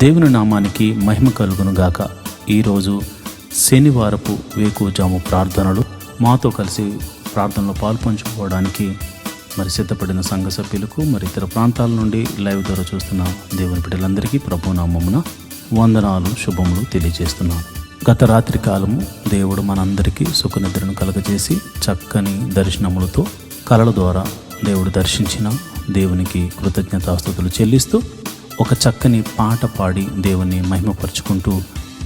దేవుని నామానికి మహిమ కలుగును గాక. ఈరోజు శనివారపు వేకువజాము ప్రార్థనలు మాతో కలిసి ప్రార్థనలో పాల్పంచుకోవడానికి సిద్ధపడిన సంఘ సభ్యులకు ఇతర ప్రాంతాల నుండి లైవ్ ద్వారా చూస్తున్న దేవుని బిడ్డలందరికీ ప్రభు నామమున వందనాలు, శుభములు తెలియజేస్తున్నాను. గత రాత్రి కాలము దేవుడు మనందరికీ సుఖనిద్రను కలగజేసి చక్కని దర్శనములతో కలల ద్వారా దేవుడు దర్శించిన దేవునికి కృతజ్ఞతాస్తుతులు చెల్లిస్తూ ఒక చక్కని పాట పాడి దేవుని మహిమపరుచుకుంటూ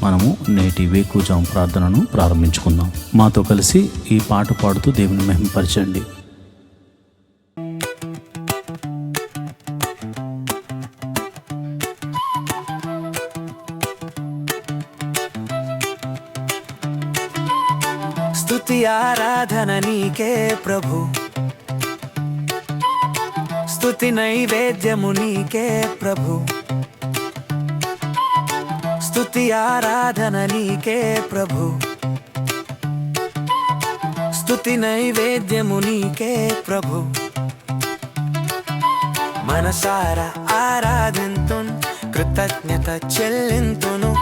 మనము నేటి వేకువజాము ప్రార్థనను ప్రారంభించుకుందాం. మాతో కలిసి ఈ పాట పాడుతూ దేవుని మహిమపరచండి. స్తుతి ఆరాధన నీకే ప్రభు, స్తుతి నైవేద్యము నీకే ప్రభు, స్తుతి ఆరాధన నీకే ప్రభు, స్తుతి నైవేద్యము నీకే ప్రభు. మనసారా ఆరాధింతున్, కృతజ్ఞత చెల్లింతును.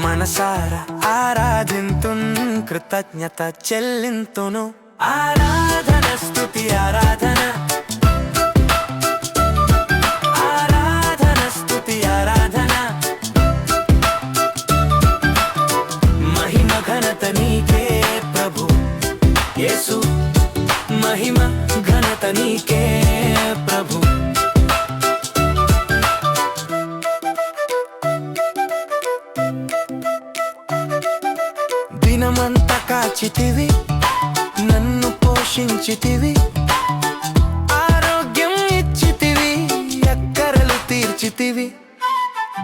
మనసారా ఆరాధింతున్, కృతజ్ఞత చెల్లింతును. ఆరాధన స్తుతి ఆరాధన, నీకే ప్రభు యేసు, మహిమ ఘనత నీకే ప్రభు. దినమంతా కాచితివి, నన్ను పోషించితివి, ఆరోగ్యం ఇచ్చితివి, అక్కరలు తీర్చితివి.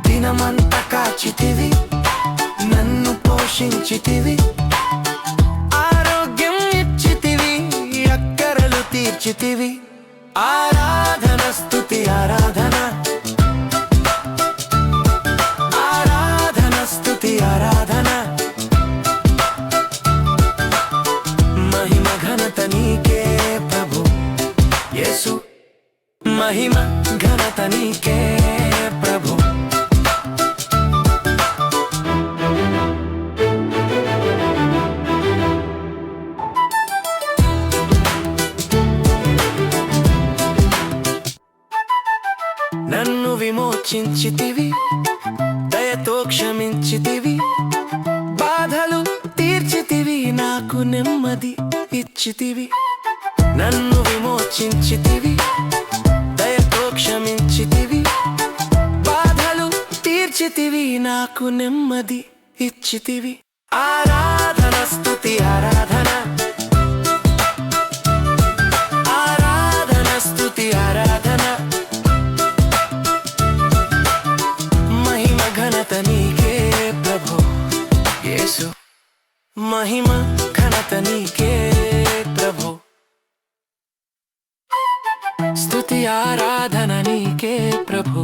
దినమంతా కాచితివి, నన్ను పోషించితివి, ఆరోగ్యం ఇచ్చితివి, అక్కరలు తీర్చితివి. ఆరాధన స్తుతి ఆరాధన, ఆరాధన స్తుతి ఆరాధన. మహిమ ఘనత నీకే ప్రభు యేసు, మహిమ ఘనత నీకే ప్రభు. నన్ను విమోచించితివి, దయతో క్షమించితివి, బాధలు తీర్చితివి, నాకు నెమ్మది ఇచ్చితివి. నన్ను విమోచించితివి, దయతో క్షమించితివి, బాధలు తీర్చితివి, నాకు నెమ్మది ఇచ్చితివి. ఆరాధన స్తుతి ఆరాధన, ఆరాధన స్తుతి ఆరాధన. మహిమ ఘనత నీకే ప్రభు యేసు, మహిమ ఘనత నీకే ప్రభు. స్తుతి ఆరాధన నీకే ప్రభు,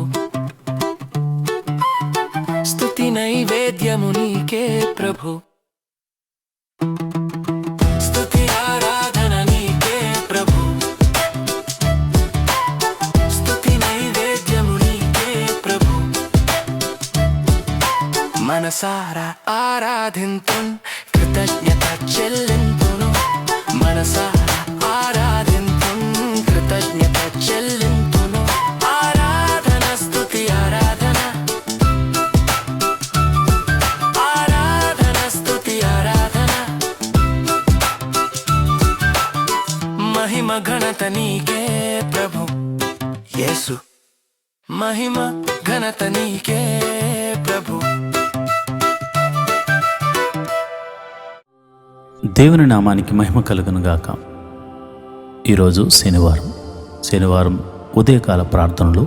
స్తుతి నైవేద్యము నీకే ప్రభు. స్తుతి ఆరాధన నీకే ప్రభు, స్తుతి నైవేద్యము నీకే ప్రభు. మనసారా ఆరాధింతున్, కృతజ్ఞత చెల్లింతును. మనసారా ఆరాధింతున్, కృతజ్ఞత చెల్లింతును. ఆరాధన స్తుతి ఆరాధన, ఆరాధన స్తుతి ఆరాధన. మహిమ ఘనత నీకే ప్రభు యేసు, మహిమ ఘనత నీకే ప్రభు. దేవుని నామానికి మహిమ కలుగును గాక. ఈరోజు శనివారం ఉదయకాల ప్రార్థనలు,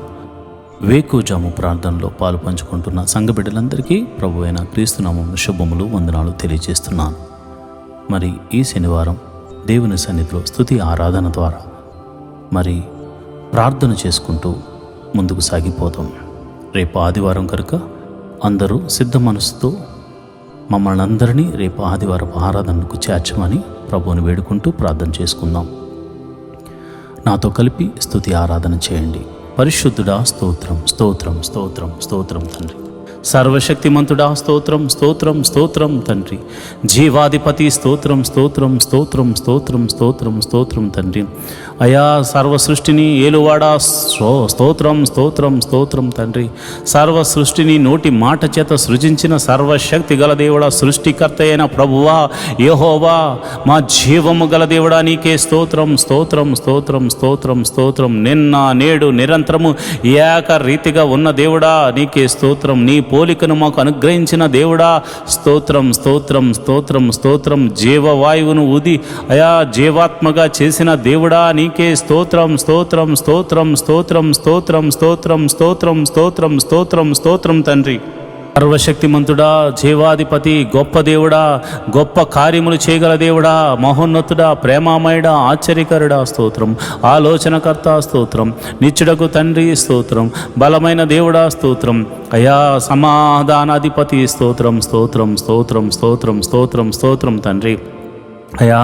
వేకువజాము ప్రార్థనలో పాలు పంచుకుంటున్న సంఘ బిడ్డలందరికీ ప్రభు అయిన క్రీస్తునామమున శుభములు, వందనాలు తెలియజేస్తున్నాను. ఈ శనివారం దేవుని సన్నిధిలో స్తుతి ఆరాధన ద్వారా ప్రార్థన చేసుకుంటూ ముందుకు సాగిపోతాం. రేపు ఆదివారం కనుక అందరూ సిద్ధ మనసుతో మమ్మల్ని అందరినీ రేపు ఆదివారపు ఆరాధనకు చేర్చమని ప్రభువుని వేడుకుంటూ ప్రార్థన చేసుకుందాం. నాతో కలిపి స్తుతి ఆరాధన చేయండి. పరిశుద్ధుడా స్తోత్రం స్తోత్రం స్తోత్రం స్తోత్రం తండ్రి. సర్వశక్తిమంతుడా స్తోత్రం స్తోత్రం స్తోత్రం తండ్రి. జీవాధిపతి స్తోత్రం స్తోత్రం స్తోత్రం స్తోత్రం స్తోత్రం స్తోత్రం తండ్రి. అయా సర్వ సృష్టిని ఏలువాడా స్తోత్రం స్తోత్రం స్తోత్రం తండ్రి. సర్వ సృష్టిని నోటి మాట చేత సృజించిన సర్వశక్తి గల దేవుడా, సృష్టికర్త అయిన ప్రభువా యెహోవా, మా జీవము గల దేవుడా నీకే స్తోత్రం స్తోత్రం స్తోత్రం స్తోత్రం స్తోత్రం. నిన్న నేడు నిరంతరము ఏకరీతిగా ఉన్న దేవుడా నీకే స్తోత్రం. నీ పోలికను మాకు అనుగ్రహించిన దేవుడా స్తోత్రం స్తోత్రం స్తోత్రం స్తోత్రం. జీవవాయువును ఊది అయా జీవాత్మగా చేసిన దేవుడా నీకే స్తోత్రం స్తోత్రం స్తోత్రం స్తోత్రం స్తోత్రం స్తోత్రం స్తోత్రం స్తోత్రం స్తోత్రం స్తోత్రం తండ్రి. సర్వశక్తిమంతుడా, జీవాధిపతి, గొప్ప దేవుడా, గొప్ప కార్యములు చేయగల దేవుడా, మహోన్నతుడా, ప్రేమామయుడా, ఆశ్చర్యకరుడా స్తోత్రం. ఆలోచనకర్త స్తోత్రం. నిత్యుడకు తండ్రి స్తోత్రం. బలమైన దేవుడా స్తోత్రం. అయా సమాధానాధిపతి స్తోత్రం స్తోత్రం స్తోత్రం స్తోత్రం స్తోత్రం స్తోత్రం తండ్రి. అయా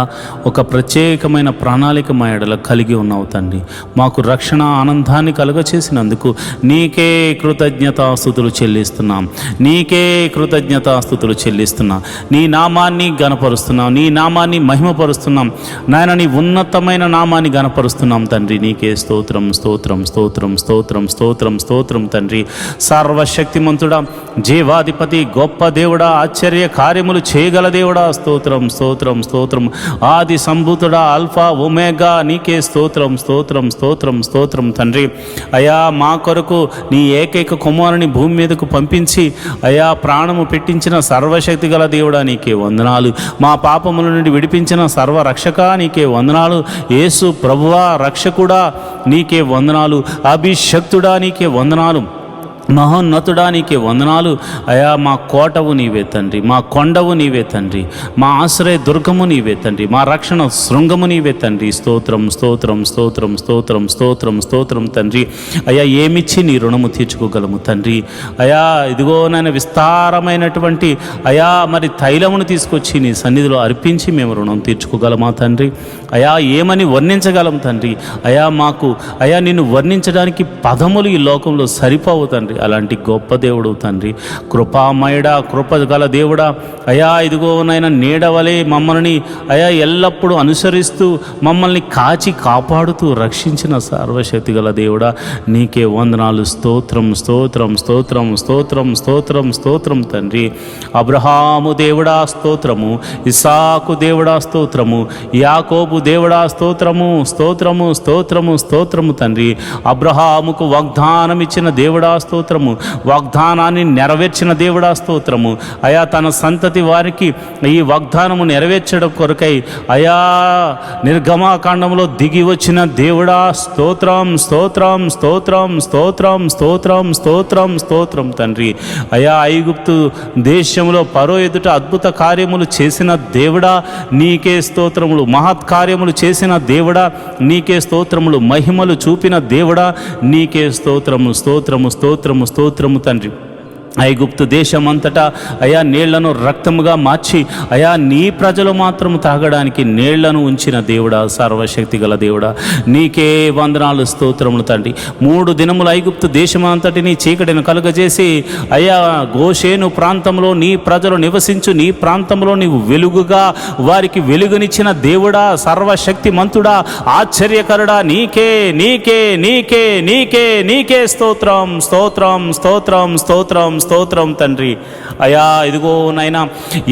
ఒక ప్రత్యేకమైన ప్రణాళిక మా ఎడల కలిగి ఉన్నావు తండ్రి. మాకు రక్షణ ఆనందాన్ని కలుగచేసినందుకు నీకే కృతజ్ఞతాస్తుతులు చెల్లిస్తున్నాం. నీకే కృతజ్ఞతాస్తుతులు చెల్లిస్తున్నాం. నీ నామాన్ని గణపరుస్తున్నాం. నీ నామాన్ని మహిమపరుస్తున్నాం. నాయన నీ ఉన్నతమైన నామాన్ని గణపరుస్తున్నాం తండ్రి. నీకే స్తోత్రం స్తోత్రం స్తోత్రం స్తోత్రం స్తోత్రం స్తోత్రం తండ్రి. సర్వశక్తిమంతుడా, జీవాధిపతి, గొప్ప దేవుడా, ఆశ్చర్య కార్యములు చేయగల దేవుడా స్తోత్రం స్తోత్రం స్తోత్రం. ఆది సంభూతుడా, ఆల్ఫా ఒమేగా నీకే స్తోత్రం స్తోత్రం స్తోత్రం స్తోత్రం తండ్రి. అయా మా కొరకు నీ ఏకైక కుమారుని భూమి మీదకు పంపించి అయా ప్రాణము పెట్టించిన సర్వశక్తి గల దేవుడా నీకే వందనాలు. మా పాపముల నుండి విడిపించిన సర్వరక్షక నీకే వందనాలు. యేసు ప్రభువా రక్షకుడా నీకే వందనాలు. అభిషక్తుడా నీకే వందనాలు. మహోన్నతుడా నీకే వందనాలు. అయా మా కోటవు నీవే తండ్రి. మా కొండవు నీవే తండ్రి. మా ఆశ్రయ దుర్గము నీవే తండ్రి. మా రక్షణ శృంగము నీవే తండ్రి. స్తోత్రం స్తోత్రం స్తోత్రం స్తోత్రం స్తోత్రం స్తోత్రం తండ్రి. అయా ఏమిచ్చి నీ రుణము తీర్చుకోగలము తండ్రి. అయా ఇదిగో నాయన విస్తారమైనటువంటి అయా మరి తైలమును తీసుకొచ్చి నీ సన్నిధిలో అర్పించి మేము రుణం తీర్చుకోగలమా తండ్రి. అయా ఏమని వర్ణించగలం తండ్రి. అయా మాకు అయా నిన్ను వర్ణించడానికి పదములు ఈ లోకంలో సరిపోవు తండ్రి. అలాంటి గొప్ప దేవుడు తండ్రి. కృపామయుడా, కృప గల దేవుడా, అయా ఇదిగో నాయన నీడవలే మమ్మల్ని అయా ఎల్లప్పుడూ అనుసరిస్తూ మమ్మల్ని కాచి కాపాడుతూ రక్షించిన సర్వశక్తి గల దేవుడా నీకే వందనాలు. స్తోత్రం స్తోత్రం స్తోత్రం స్తోత్రం స్తోత్రం స్తోత్రం తండ్రి. అబ్రహాము దేవుడా స్తోత్రము. ఇస్సాకు దేవుడా స్తోత్రము. యాకోబు దేవుడా స్తోత్రము స్తోత్రము స్తోత్రము స్తోత్రము తండ్రి. అబ్రహాముకు వాగ్దానం ఇచ్చిన దేవుడా స్తోత్రము. వాగ్దానాన్ని నెరవేర్చిన దేవుడా స్తోత్రము. అయా తన సంతతి వారికి ఈ వాగ్దానము నెరవేర్చడం కొరకై అయా నిర్గమాకాండంలో దిగి వచ్చిన దేవుడా స్తోత్రం స్తోత్రం స్తోత్రం స్తోత్రం స్తోత్రం స్తోత్రం స్తోత్రం తండ్రి. అయా ఐగుప్తు దేశంలో ఫరో ఎదుట అద్భుత కార్యములు చేసిన దేవుడా నీకే స్తోత్రములు. మహత్కార్యములు చేసిన దేవుడా నీకే స్తోత్రములు. మహిమలు చూపిన దేవుడా నీకే స్తోత్రము స్తోత్రము స్తోత్రము స్తోత్రము తండ్రి. ఐగుప్తు దేశమంతటా అయా నీళ్లను రక్తముగా మార్చి అయా నీ ప్రజలు మాత్రము తాగడానికి నీళ్లను ఉంచిన దేవుడా సర్వశక్తి గల దేవుడా నీకే వందనాలు స్తోత్రములు తండ్రి. 3 దినములు ఐగుప్తు దేశమంతటిని చీకటిని కలుగజేసి అయా గోషేను ప్రాంతంలో నీ ప్రజలు నివసించు నీ ప్రాంతంలో నీవు వెలుగుగా వారికి వెలుగునిచ్చిన దేవుడా సర్వశక్తి మంతుడా ఆశ్చర్యకరుడా నీకే నీకే నీకే నీకే నీకే స్తోత్రం స్తోత్రం స్తోత్రం స్తోత్రం స్తోత్రం తండ్రి. అయా ఇదిగో నాయనా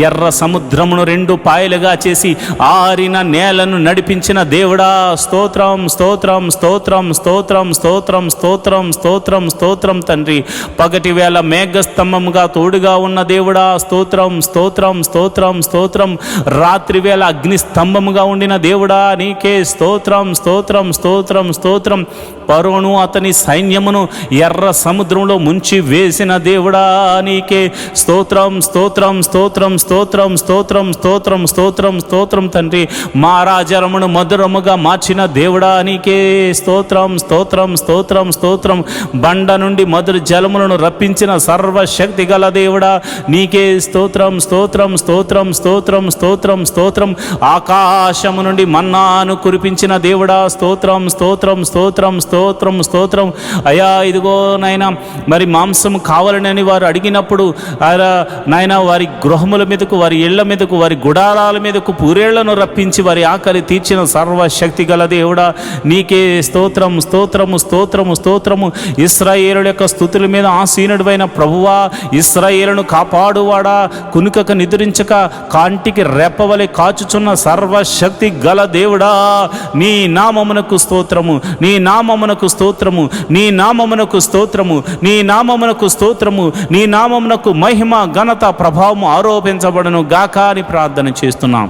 ఎర్ర సముద్రమును 2 పాయలుగా చేసి ఆరిన నేలను నడిపించిన దేవుడా స్తోత్రం స్తోత్రం స్తోత్రం స్తోత్రం స్తోత్రం స్తోత్రం స్తోత్రం స్తోత్రం తండ్రి. పగటి వేళ మేఘస్తంభముగా తోడుగా ఉన్న దేవుడా స్తోత్రం స్తోత్రం స్తోత్రం స్తోత్రం. రాత్రి వేళ అగ్ని స్తంభముగా ఉండిన దేవుడా నీకే స్తోత్రం స్తోత్రం స్తోత్రం స్తోత్రం. ఫరోను అతని సైన్యమును ఎర్ర సముద్రంలో ముంచి వేసిన దేవుడా నీకే స్తోత్రం స్తోత్రం స్తోత్రం స్తోత్రం స్తోత్రం స్తోత్రం స్తోత్రం స్తోత్రం తండ్రి. మారాజరమును మధురముగా మార్చిన దేవుడా నీకే స్తోత్రం స్తోత్రం స్తోత్రం స్తోత్రం. బండ నుండి మధుర జలములను రప్పించిన సర్వశక్తి గల దేవుడా నీకే స్తోత్రం స్తోత్రం స్తోత్రం స్తోత్రం స్తోత్రం స్తోత్రం. ఆకాశము నుండి మన్నాను కురిపించిన దేవుడా స్తోత్రం స్తోత్రం స్తోత్రం స్తోత్రం స్తోత్రం. అయా ఇదిగో నాయనా మరి మాంసము కావాలని వారు అడిగినప్పుడు నాయన వారి గృహముల మీదకు, వారి ఇళ్ల మీదకు, వారి గుడారాల మీదకు పూరేళ్లను రప్పించి వారి ఆకలి తీర్చిన సర్వశక్తి గల దేవుడా, నీకే స్తోత్రం, స్తోత్రము, స్తోత్రము, స్తోత్రము. ఇశ్రాయేలుల యొక్క స్తుతుల మీద ఆసీనుడైన ప్రభువా, ఇశ్రాయేలును కాపాడువాడా, కునుకక నిద్రించక కాంటికి రెప్పవలె కాచుచున్న సర్వశక్తి గల దేవుడా, నీ నామమునకు స్తోత్రము, నీ నామమునకు స్తోత్రము, నీ నామమునకు స్తోత్రము, నీ నామమునకు స్తోత్రము, నీ నామమునకు మహిమ, ఘనత, ప్రభావము ఆరోపించబడను గాక అని ప్రార్థన చేస్తున్నాం.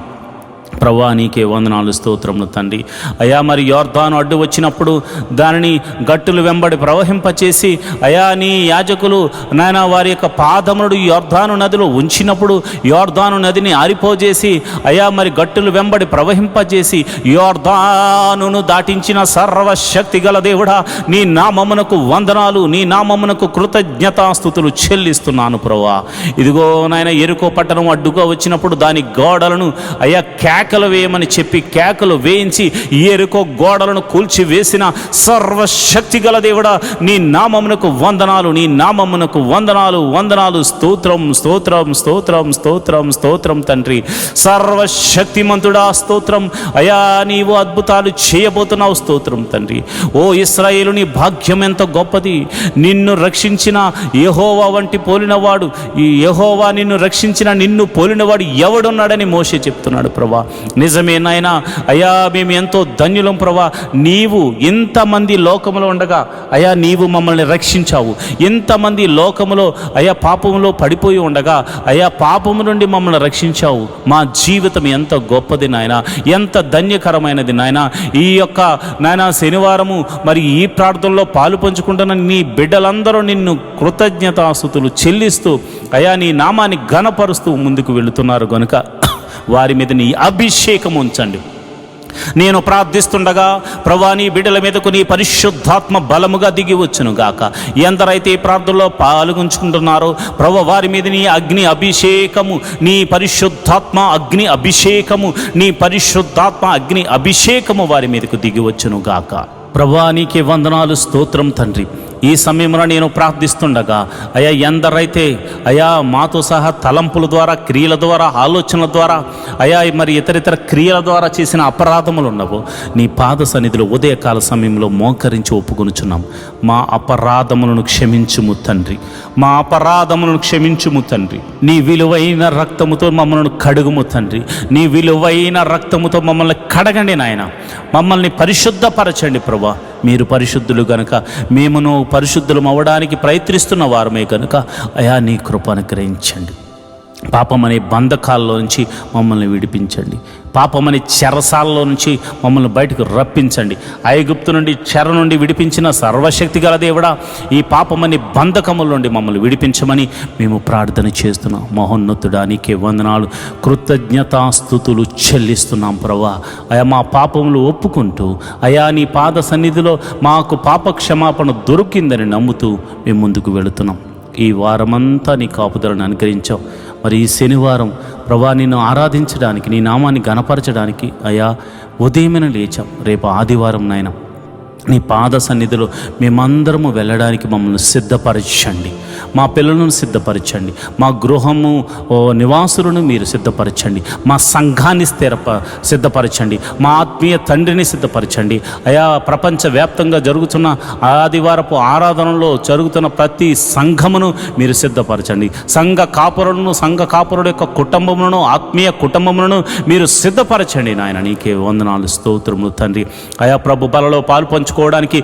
ప్రభువా, నీకే వందనాలు, స్తోత్రములు తండ్రి. అయా మరి యోర్దాను అడ్డు వచ్చినప్పుడు దానిని గట్టులు వెంబడి ప్రవహింపచేసి, అయా నీ యాజకులు నాయన వారి యొక్క పాదములు యోర్దాను నదిలో ఉంచినప్పుడు యోర్దాను నదిని ఆరిపోజేసి, అయా మరి గట్టులు వెంబడి ప్రవహింపజేసి యోర్దానును దాటించిన సర్వశక్తి గల దేవుడా, నీ నామమునకు వందనాలు, నీ నామమునకు కృతజ్ఞతాస్తుతులు చెల్లిస్తున్నాను ప్రభువా. ఇదిగో నాయన యెరికో పట్టణం అడ్డుగా వచ్చినప్పుడు దాని గోడలను అయా కేకలు వేయమని చెప్పి కేకలు వేయించి యెరికో గోడలను కూల్చి వేసిన సర్వశక్తి గల దేవుడా, నీ నామమునకు వందనాలు, నీ నామమునకు వందనాలు, వందనాలు, స్తోత్రం, స్తోత్రం, స్తోత్రం, స్తోత్రం, స్తోత్రం తండ్రి. సర్వశక్తిమంతుడా స్తోత్రం. అయా నీవు అద్భుతాలు చేయబోతున్నావు, స్తోత్రం తండ్రి. ఓ ఇశ్రాయేలు, నీ భాగ్యం ఎంత గొప్పది. నిన్ను రక్షించిన యెహోవా వంటి పోలినవాడు, ఈ యెహోవా నిన్ను రక్షించిన నిన్ను పోలినవాడు ఎవడున్నాడని మోషే చెప్తున్నాడు ప్రభా. నిజమే నాయనా. అయా మేము ఎంతో ధన్యులం ప్రభా. నీవు ఇంతమంది లోకములో ఉండగా అయా నీవు మమ్మల్ని రక్షించావు. ఇంతమంది లోకములో అయా పాపములో పడిపోయి ఉండగా అయా పాపము నుండి మమ్మల్ని రక్షించావు. మా జీవితం ఎంత గొప్పది నాయన, ఎంత ధన్యకరమైనది నాయన. ఈ యొక్క నాయన శనివారము మరి ఈ ప్రార్థనలో పాలు పంచుకుంటున్న నీ బిడ్డలందరూ నిన్ను కృతజ్ఞతాస్తుతులు చెల్లిస్తూ అయా నీ నామాన్ని ఘనపరుస్తూ ముందుకు వెళుతున్నారు గనుక వారి మీద నీ అభిషేకం ఉంచండి. నేను ప్రార్థిస్తుండగా ప్రభువా, నీ బిడ్డల మీదకు నీ పరిశుద్ధాత్మ బలముగా దిగి వచ్చును గాక. ఎందరైతే ఈ ప్రార్థనలో పాల్గొంచుకుంటున్నారో ప్రభువా, వారి మీద నీ అగ్ని అభిషేకము, నీ పరిశుద్ధాత్మ అగ్ని అభిషేకము, నీ పరిశుద్ధాత్మ అగ్ని అభిషేకము వారి మీదకు దిగి వచ్చును గాక. ప్రభువా, నీకే వందనాలు, స్తోత్రం తండ్రి. ఈ సమయంలో నేను ప్రార్థిస్తుండగా అయా ఎందరైతే అయా మాతో సహా తలంపుల ద్వారా, క్రియల ద్వారా, ఆలోచనల ద్వారా అయా మరి ఇతరితర క్రియల ద్వారా చేసిన అపరాధములు ఉన్నవో నీ పాద సన్నిధిలో ఉదయకాల సమయంలో మోకరించి ఒప్పుకొనుచున్నాం. మా అపరాధములను క్షమించుము తండ్రి, మా అపరాధములను క్షమించుము తండ్రి. నీ విలువైన రక్తముతో మమ్మల్ని కడుగుము తండ్రి, నీ విలువైన రక్తముతో మమ్మల్ని కడగండి నాయన. మమ్మల్ని పరిశుద్ధపరచండి ప్రభా. మీరు పరిశుద్ధులు గనుక మేమును పరిశుద్ధులం అవ్వడానికి ప్రయత్నిస్తున్న వారమే కనుక అయా నీ కృప అనుగ్రహించండి. పాపం అనే బంధకాల్లో నుంచి మమ్మల్ని విడిపించండి. పాపమని చెరసాలలో నుంచి మమ్మల్ని బయటకు రప్పించండి. ఐగుప్తు నుండి చెర నుండి విడిపించిన సర్వశక్తి గల దేవుడా, ఈ పాపమని బంధకముల నుండి మమ్మల్ని విడిపించమని మేము ప్రార్థన చేస్తున్నాం. మహోన్నతుడా, నీకే వందనాలు, కృతజ్ఞతాస్తుతులు చెల్లిస్తున్నాం ప్రభా. అయా మా పాపములు ఒప్పుకుంటూ అయా నీ పాద సన్నిధిలో మాకు పాప క్షమాపణ దొరికిందని నమ్ముతూ మేము ముందుకు వెళుతున్నాం. ఈ వారమంతా నీ కాపుదలను అనుగ్రహించావు. మరి ఈ శనివారం ప్రభా నిన్ను ఆరాధించడానికి, నీ నామాన్ని గణపరచడానికి అయా ఉదయమైన లేచాం. రేపు ఆదివారం నాయన నీ పాద సన్నిధిలో మేమందరము వెళ్ళడానికి మమ్మల్ని సిద్ధపరచండి. మా పిల్లలను సిద్ధపరచండి. మా గృహము నివాసులను మీరు సిద్ధపరచండి. మా సంఘాన్ని సిద్ధపరచండి. మా ఆత్మీయ తండ్రిని సిద్ధపరచండి. అయా ప్రపంచవ్యాప్తంగా జరుగుతున్న ఆదివారపు ఆరాధనలో జరుగుతున్న ప్రతి సంఘమును మీరు సిద్ధపరచండి. సంఘ కాపురుల యొక్క కుటుంబములను, ఆత్మీయ కుటుంబములను మీరు సిద్ధపరచండి నాయన. నీకే వందనాలు, స్తోత్రములు తండ్రి. అయా ప్రభు బలలో పాలు పంచుకోవడానికి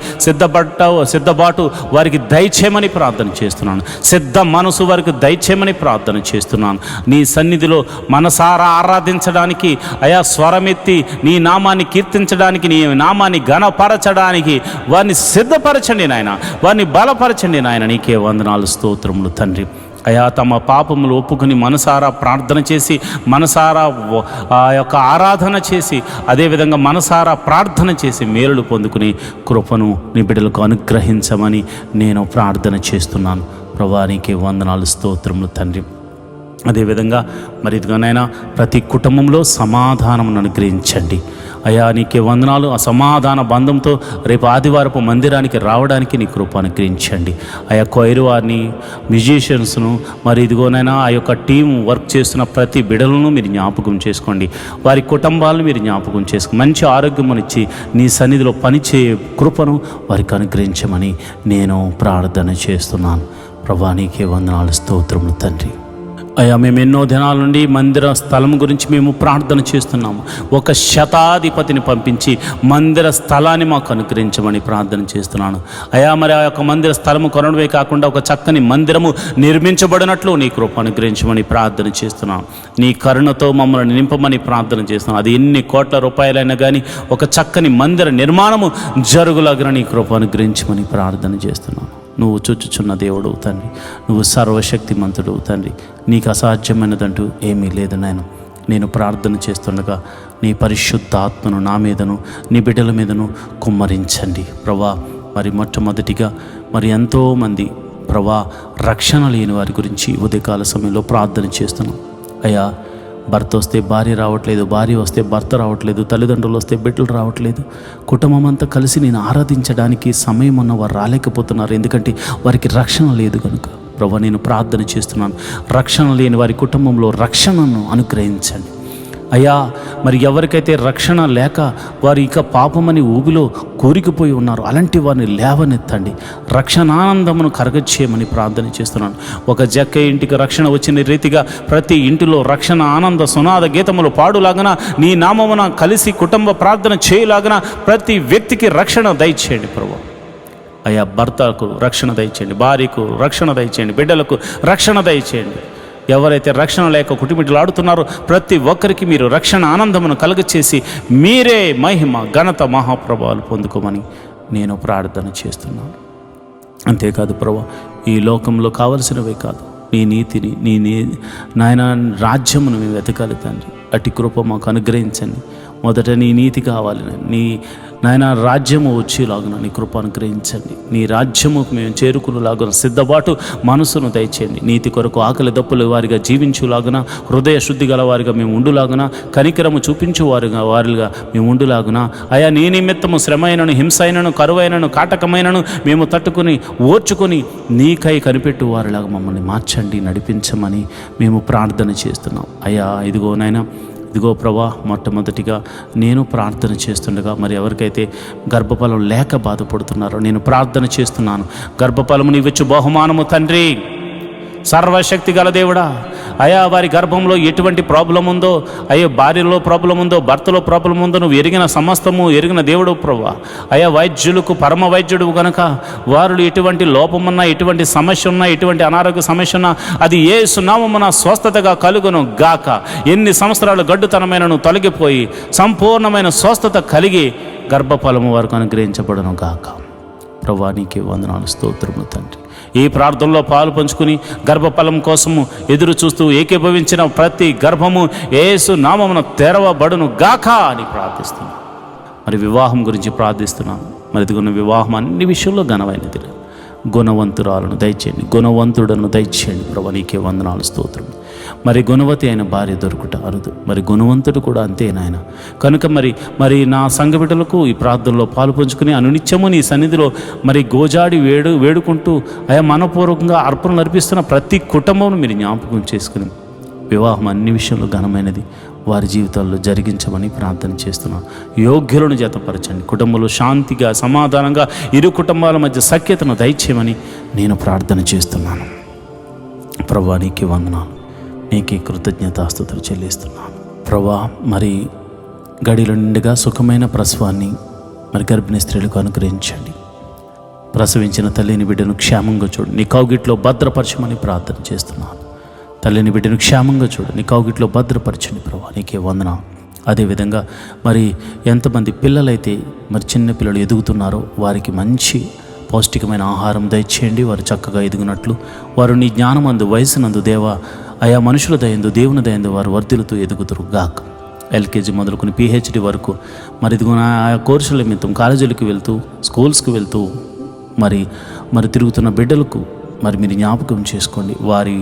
సిద్ధబాటు వారికి దయచేయమని ప్రార్థన చేస్తున్నాను. సిద్ధ మనసు వారికి దయచేయమని ప్రార్థన చేస్తున్నాను. నీ సన్నిధిలో మనసారా ఆరాధించడానికి అయా స్వరమెత్తి నీ నామాన్ని కీర్తించడానికి, నీ నామాన్ని ఘనపరచడానికి వారిని సిద్ధపరచండి నాయన, వారిని బలపరచండి నాయన. నీకే వందనాలు, స్తోత్రములు తండ్రి. అయా తమ పాపములు ఒప్పుకుని మనసారా ప్రార్థన చేసి, మనసారా ఆ యొక్క ఆరాధన చేసి, అదేవిధంగా మనసారా ప్రార్థన చేసి మేలులు పొందుకుని కృపను నీ బిడ్డలకు అనుగ్రహించమని నేను ప్రార్థన చేస్తున్నాను. ప్రభువా, నీకే వందనాలు, స్తోత్రములు తండ్రి. అదేవిధంగా మరి ఇదిగానైనా ప్రతి కుటుంబంలో సమాధానమును అనుగ్రహించండి. అయా నీకే వందనాలు. ఆ సమాధాన బంధంతో రేపు ఆదివారపు మందిరానికి రావడానికి నీ కృప అనుగ్రహించండి. ఆ యొక్క వైరు వారిని, మ్యూజిషియన్స్ను, మరి ఇదిగోనైనా ఆ యొక్క టీం వర్క్ చేస్తున్న ప్రతి బిడలను మీరు జ్ఞాపకం చేసుకోండి. వారి కుటుంబాలను మీరు జ్ఞాపకం చేసుకోండి. మంచి ఆరోగ్యమునిచ్చి నీ సన్నిధిలో పనిచేయే కృపను వారికి అనుగ్రహించమని నేను ప్రార్థన చేస్తున్నాను. ప్రభువా నీకే వందనాలు, స్తోత్రములు తండ్రి. అయ్యా మేము ఎన్నో దినాల నుండి మందిర స్థలం గురించి మేము ప్రార్థన చేస్తున్నాము. ఒక శతాధిపతిని పంపించి మందిర స్థలాన్ని మాకు అనుగ్రహించమని ప్రార్థన చేస్తున్నాను. అయ్యా మరి ఆ యొక్క మందిర స్థలము కొనడమే కాకుండా ఒక చక్కని మందిరము నిర్మించబడినట్లు నీ కృప అనుగ్రహించమని ప్రార్థన చేస్తున్నాను. నీ కరుణతో మమ్మల్ని నింపమని ప్రార్థన చేస్తున్నాను. అది ఎన్ని కోట్ల రూపాయలైనా కానీ ఒక చక్కని మందిర నిర్మాణము జరుగులాగిన నీ కృప అనుగ్రహించమని ప్రార్థన చేస్తున్నాను. నువ్వు చూచుచున్న దేవుడు తండ్రి, నువ్వు సర్వశక్తిమంతుడు తండ్రి, నీకు అసాధ్యమైనదంటూ ఏమీ లేదు నాయన. నేను ప్రార్థన చేస్తుండగా నీ పరిశుద్ధ ఆత్మను నా మీదను నీ బిడ్డల మీదను కుమ్మరించండి ప్రభా. మరి మొట్టమొదటిగా మరి ఎంతోమంది ప్రభా రక్షణ లేని వారి గురించి ఉదయకాల సమయంలో ప్రార్థన చేస్తున్నాం. అయ్యా భర్త వస్తే భార్య రావట్లేదు, భార్య వస్తే భర్త రావట్లేదు, తల్లిదండ్రులు వస్తే బిడ్డలు రావట్లేదు, కుటుంబం అంతా కలిసి నేను ఆరాధించడానికి సమయం ఉన్న వారు రాలేకపోతున్నారు. ఎందుకంటే వారికి రక్షణ లేదు కనుక ప్రభా నేను ప్రార్థన చేస్తున్నాను. రక్షణ లేని వారి కుటుంబంలో రక్షణను అనుగ్రహించండి అయ్యా. మరి ఎవరికైతే రక్షణ లేక వారు ఇక పాపమని ఊబిలో కోరికిపోయి ఉన్నారు, అలాంటి వారిని లేవనెత్తండి, రక్షణానందమును కరగచ్చేయమని ప్రార్థన చేస్తున్నాను. ఒక జక్క ఇంటికి రక్షణ వచ్చిన రీతిగా ప్రతి ఇంటిలో రక్షణ ఆనంద సునాద గీతములు పాడులాగన నీ నామమున కలిసి కుటుంబ ప్రార్థన చేయలాగన ప్రతి వ్యక్తికి రక్షణ దయచేయండి ప్రభు. అయ్యా భర్తకు రక్షణ దయచేయండి, భార్యకు రక్షణ దయచేయండి, బిడ్డలకు రక్షణ దయచేయండి. ఎవరైతే రక్షణ లేక కుటుంబీలాడుతున్నారో ప్రతి ఒక్కరికి మీరు రక్షణ ఆనందమును కలుగచేసి మీరే మహిమ ఘనత మహాప్రభావాలు పొందుకోమని నేను ప్రార్థన చేస్తున్నాను. అంతేకాదు ప్రభు, ఈ లోకంలో కావలసినవే కాదు, నీ నీతిని నీ నాయన రాజ్యమును మేము వెతకాలి తండ్రి. అట్టి కృప మాకు అనుగ్రహించండి. మొదట నీ నీతి కావాలి, నీ నాయన రాజ్యము వచ్చేలాగున నీ కృప అనుగ్రహించండి. నీ రాజ్యముకు మేము చేరుకునేలాగున సిద్ధపాటు మనసును దయచేయండి. నీతి కొరకు ఆకలి దప్పులు వారిగా జీవించులాగున, హృదయ శుద్ధి గల వారిగా మేము ఉండులాగున, కనికరము చూపించు వారిగా మేము ఉండులాగున. అయా నీ నిమిత్తము శ్రమైనను, హింసైనను, కరువైనను, కాటకమైనను మేము తట్టుకుని ఓర్చుకొని నీకై కనిపెట్టు వారిలాగా మమ్మల్ని మార్చండి, నడిపించమని మేము ప్రార్థన చేస్తున్నాం. అయ్యా ఇదిగో ప్రభా, మొట్టమొదటిగా నేను ప్రార్థన చేస్తుండగా మరి ఎవరికైతే గర్భఫలం లేక బాధపడుతున్నారో నేను ప్రార్థన చేస్తున్నాను. గర్భఫలము నీవిచ్చు బహుమానము తండ్రి, సర్వశక్తి గల దేవుడా. అయా వారి గర్భంలో ఎటువంటి ప్రాబ్లం ఉందో, అయ్యో భార్యలో ప్రాబ్లం ఉందో, భర్తలో ప్రాబ్లం ఉందో నువ్వు ఎరిగిన సమస్తము ఎరిగిన దేవుడు ప్రభా. అయా వైద్యులకు పరమ వైద్యుడు కనుక వారు ఎటువంటి లోపమున్నా, ఎటువంటి సమస్య ఉన్నా, ఎటువంటి అనారోగ్య సమస్య ఉన్నా అది యేసు నామమున స్వస్థతగా కలుగును గాక. ఎన్ని సంవత్సరాలు గడ్డుతనమైనను తొలగిపోయి సంపూర్ణమైన స్వస్థత కలిగి గర్భఫలము వరకు అనుగ్రహించబడును గాక. ప్రభా నీకే వందనాలు, స్తోత్రములు తండ్రి. ఈ ప్రార్థనలో పాలు పంచుకుని గర్భఫలం కోసము ఎదురు చూస్తూ ఏకీభవించిన ప్రతి గర్భము యేసు నామమున తెరవబడును గాక అని ప్రార్థిస్తున్నాను. మరి వివాహం గురించి ప్రార్థిస్తున్నాను. మరి ఇదిగొన్న వివాహం అన్ని విషయంలో ఘనమైనది, గుణవంతురాలను దయచేయండి, గుణవంతుడను దయచేయండి ప్రభు. నీకే వందనాలు, స్తోత్రం. మరి గుణవతి అయిన భార్య దొరుకుట అరుదు, మరి గుణవంతుడు కూడా అంతే నాయన. కనుక మరి నా సంఘ బిడ్డలకు ఈ ప్రార్థనలో పాలు పంచుకుని అనునిత్యము నీ సన్నిధిలో మరి గోజాడి వేడుకుంటూ అయా మనపూర్వకంగా అర్పణలు అర్పిస్తున్న ప్రతి కుటుంబం మీరు జ్ఞాపకం చేసుకుని వివాహం అన్ని విషయంలో ఘనమైనది వారి జీవితాల్లో జరిగించమని ప్రార్థన చేస్తున్నాను. యోగ్యులను జతపరచండి, కుటుంబంలో శాంతిగా సమాధానంగా ఇరు కుటుంబాల మధ్య సఖ్యతను దయచేయమని నేను ప్రార్థన చేస్తున్నాను. ప్రభా నీకే వందనాలు, నీకే కృతజ్ఞతాస్తుతులు చెల్లిస్తున్నాను ప్రభా. మరి గడిలో నిండుగా సుఖమైన ప్రసవాన్ని మరి గర్భిణీ స్త్రీలకు అనుగ్రహించండి. ప్రసవించిన తల్లిని బిడ్డను క్షేమంగా చూడు, నీ కౌగిట్లో భద్రపరచమని ప్రార్థన చేస్తున్నాను. తల్లిని బిడ్డను క్షేమంగా చూడు, నీ కౌగిట్లో భద్రపరచండి ప్రభా. నీకే వందనాలు. అదేవిధంగా మరి ఎంతమంది పిల్లలైతే మరి చిన్న పిల్లలు ఎదుగుతున్నారో వారికి మంచి పౌష్టికమైన ఆహారం దయచేయండి. వారు చక్కగా ఎదుగునట్లు వారు నీ జ్ఞానమందు వయసునందు దేవా ఆయా మనుషుల దయందు దేవుని దయందు వారు వర్ధిల్లుతూ ఎదుగుతురు గాక. ఎల్కేజీ మొదలుకొని పిహెచ్డి వరకు మరి ఇదిగో ఆయా కోర్సుల నిమిత్తం కాలేజీలకు వెళ్తూ స్కూల్స్కి వెళ్తూ మరి తిరుగుతున్న బిడ్డలకు మరి మీరు జ్ఞాపకం చేసుకోండి. వారి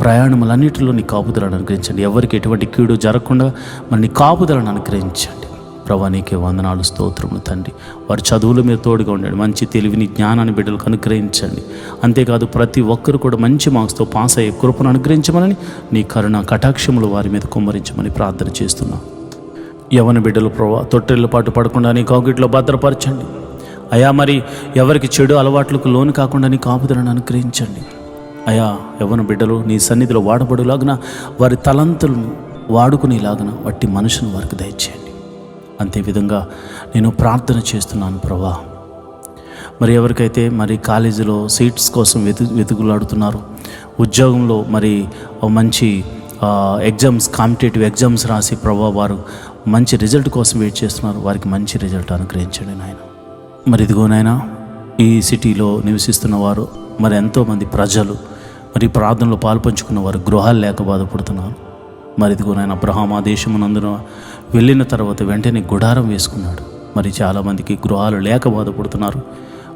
ప్రయాణములన్నిటిలో నీ కాపుదలను అనుగ్రహించండి. ఎవరికి ఎటువంటి కీడు జరగకుండా మరి నీ కాపుదలను అనుగ్రహించండి. ప్రభా నీకే వందనాలు, స్తోత్రములు తండ్రి. వారి చదువుల మీద తోడుగా ఉండండి, మంచి తెలివిని జ్ఞానాన్ని బిడ్డలకు అనుగ్రహించండి. అంతేకాదు ప్రతి ఒక్కరు కూడా మంచి మార్క్స్తో పాస్ అయ్యే కృపను అనుగ్రహించమని, నీ కరుణ కటాక్షములు వారి మీద కుమ్మరించమని ప్రార్థన చేస్తున్నాం. యవన బిడ్డలు ప్రభా తొట్టెళ్ళ పాటు పడకుండా నీ కౌగిట్లో భద్రపరచండి అయా. మరి ఎవరికి చెడు అలవాట్లకు లోను కాకుండా నీ కాపుదలను అనుగ్రహించండి అయా. యవన బిడ్డలు నీ సన్నిధిలో వాడబడులాగున, వారి తలంతులను వాడుకునేలాగున వట్టి మనుషులను వారికి దయచేయండి. అంతేవిధంగా నేను ప్రార్థన చేస్తున్నాను ప్రభా. మరి ఎవరికైతే మరి కాలేజీలో సీట్స్ కోసం వెతుకులాడుతున్నారో, ఉద్యోగంలో మరి మంచి ఎగ్జామ్స్, కాంపిటేటివ్ ఎగ్జామ్స్ రాసి ప్రభా వారు మంచి రిజల్ట్ కోసం వెయిట్ చేస్తున్నారు, వారికి మంచి రిజల్ట్ అనుగ్రహించండి నాయన. మరి ఇదిగో నాయన, ఈ సిటీలో నివసిస్తున్న వారు మరి ఎంతోమంది ప్రజలు మరి ప్రార్థనలో పాల్పంచుకున్న వారు గృహాలు లేక బాధపడుతున్నారు. మరి ఇదిగో నాయన, అబ్రహాం ఆ దేశమునందున వెళ్ళిన తర్వాత వెంటనే గుడారం వేసుకున్నాడు. మరి చాలామందికి గృహాలు లేక బాధపడుతున్నారు.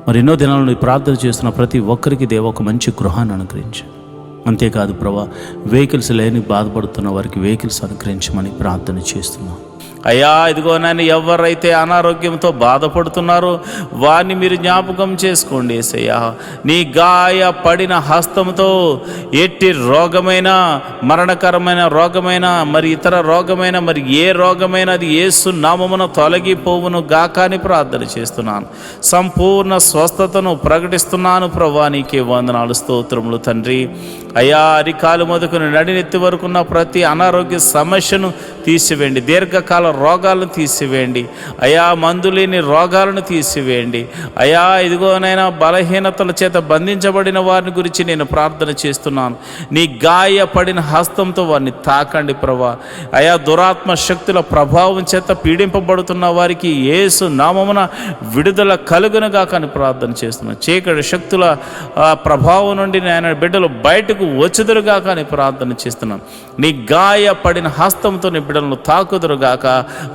మరి ఎన్నో దినాల నుండి ప్రార్థన చేస్తున్న ప్రతి ఒక్కరికి దేవ ఒక మంచి గృహాన్ని అనుగ్రహించండి. అంతేకాదు ప్రభా, వెహికల్స్ లేని బాధపడుతున్న వారికి వెహికల్స్ అనుగ్రహించమని ప్రార్థన చేస్తున్నాం అయ్యా. ఇదిగో నాయన, ఎవరైతే అనారోగ్యంతో బాధపడుతున్నారో వారిని మీరు జ్ఞాపకం చేసుకోండి యేసయ్యా. నీ గాయపడిన హస్తంతో ఎట్టి రోగమైన, మరణకరమైన రోగమైన, మరి ఇతర రోగమైన, మరి ఏ రోగమైన అది యేసు నామమున తొలగిపోవును గాక అని ప్రార్థన చేస్తున్నాను. సంపూర్ణ స్వస్థతను ప్రకటిస్తున్నాను ప్రభా. నీకే వందనాలు, స్తోత్రములు తండ్రి. అయ్యా, అరికాలు మొదలుకొని నడినెత్తి వరకున్న ప్రతి అనారోగ్య సమస్యను తీసివేయండి. దీర్ఘకాల రోగాలను తీసివేయండి అయా. మందు లేని రోగాలను తీసివేయండి అయా. ఇదిగోనైనా బలహీనతల చేత బంధించబడిన వారిని గురించి నేను ప్రార్థన చేస్తున్నాను. నీ గాయపడిన హస్తంతో వారిని తాకండి ప్రభా. అయా, దురాత్మ శక్తుల ప్రభావం చేత పీడింపబడుతున్న వారికి యేసు నామమున విడుదల కలుగునుగా కానీ ప్రార్థన చేస్తున్నాను. చీకటి శక్తుల ప్రభావం నుండి నేను బిడ్డలు బయటకు వచ్చుదురుగా కానీ ప్రార్థన చేస్తున్నాను. నీ గాయపడిన హస్తంతో నీ బిడ్డలను తాకుదురుగాక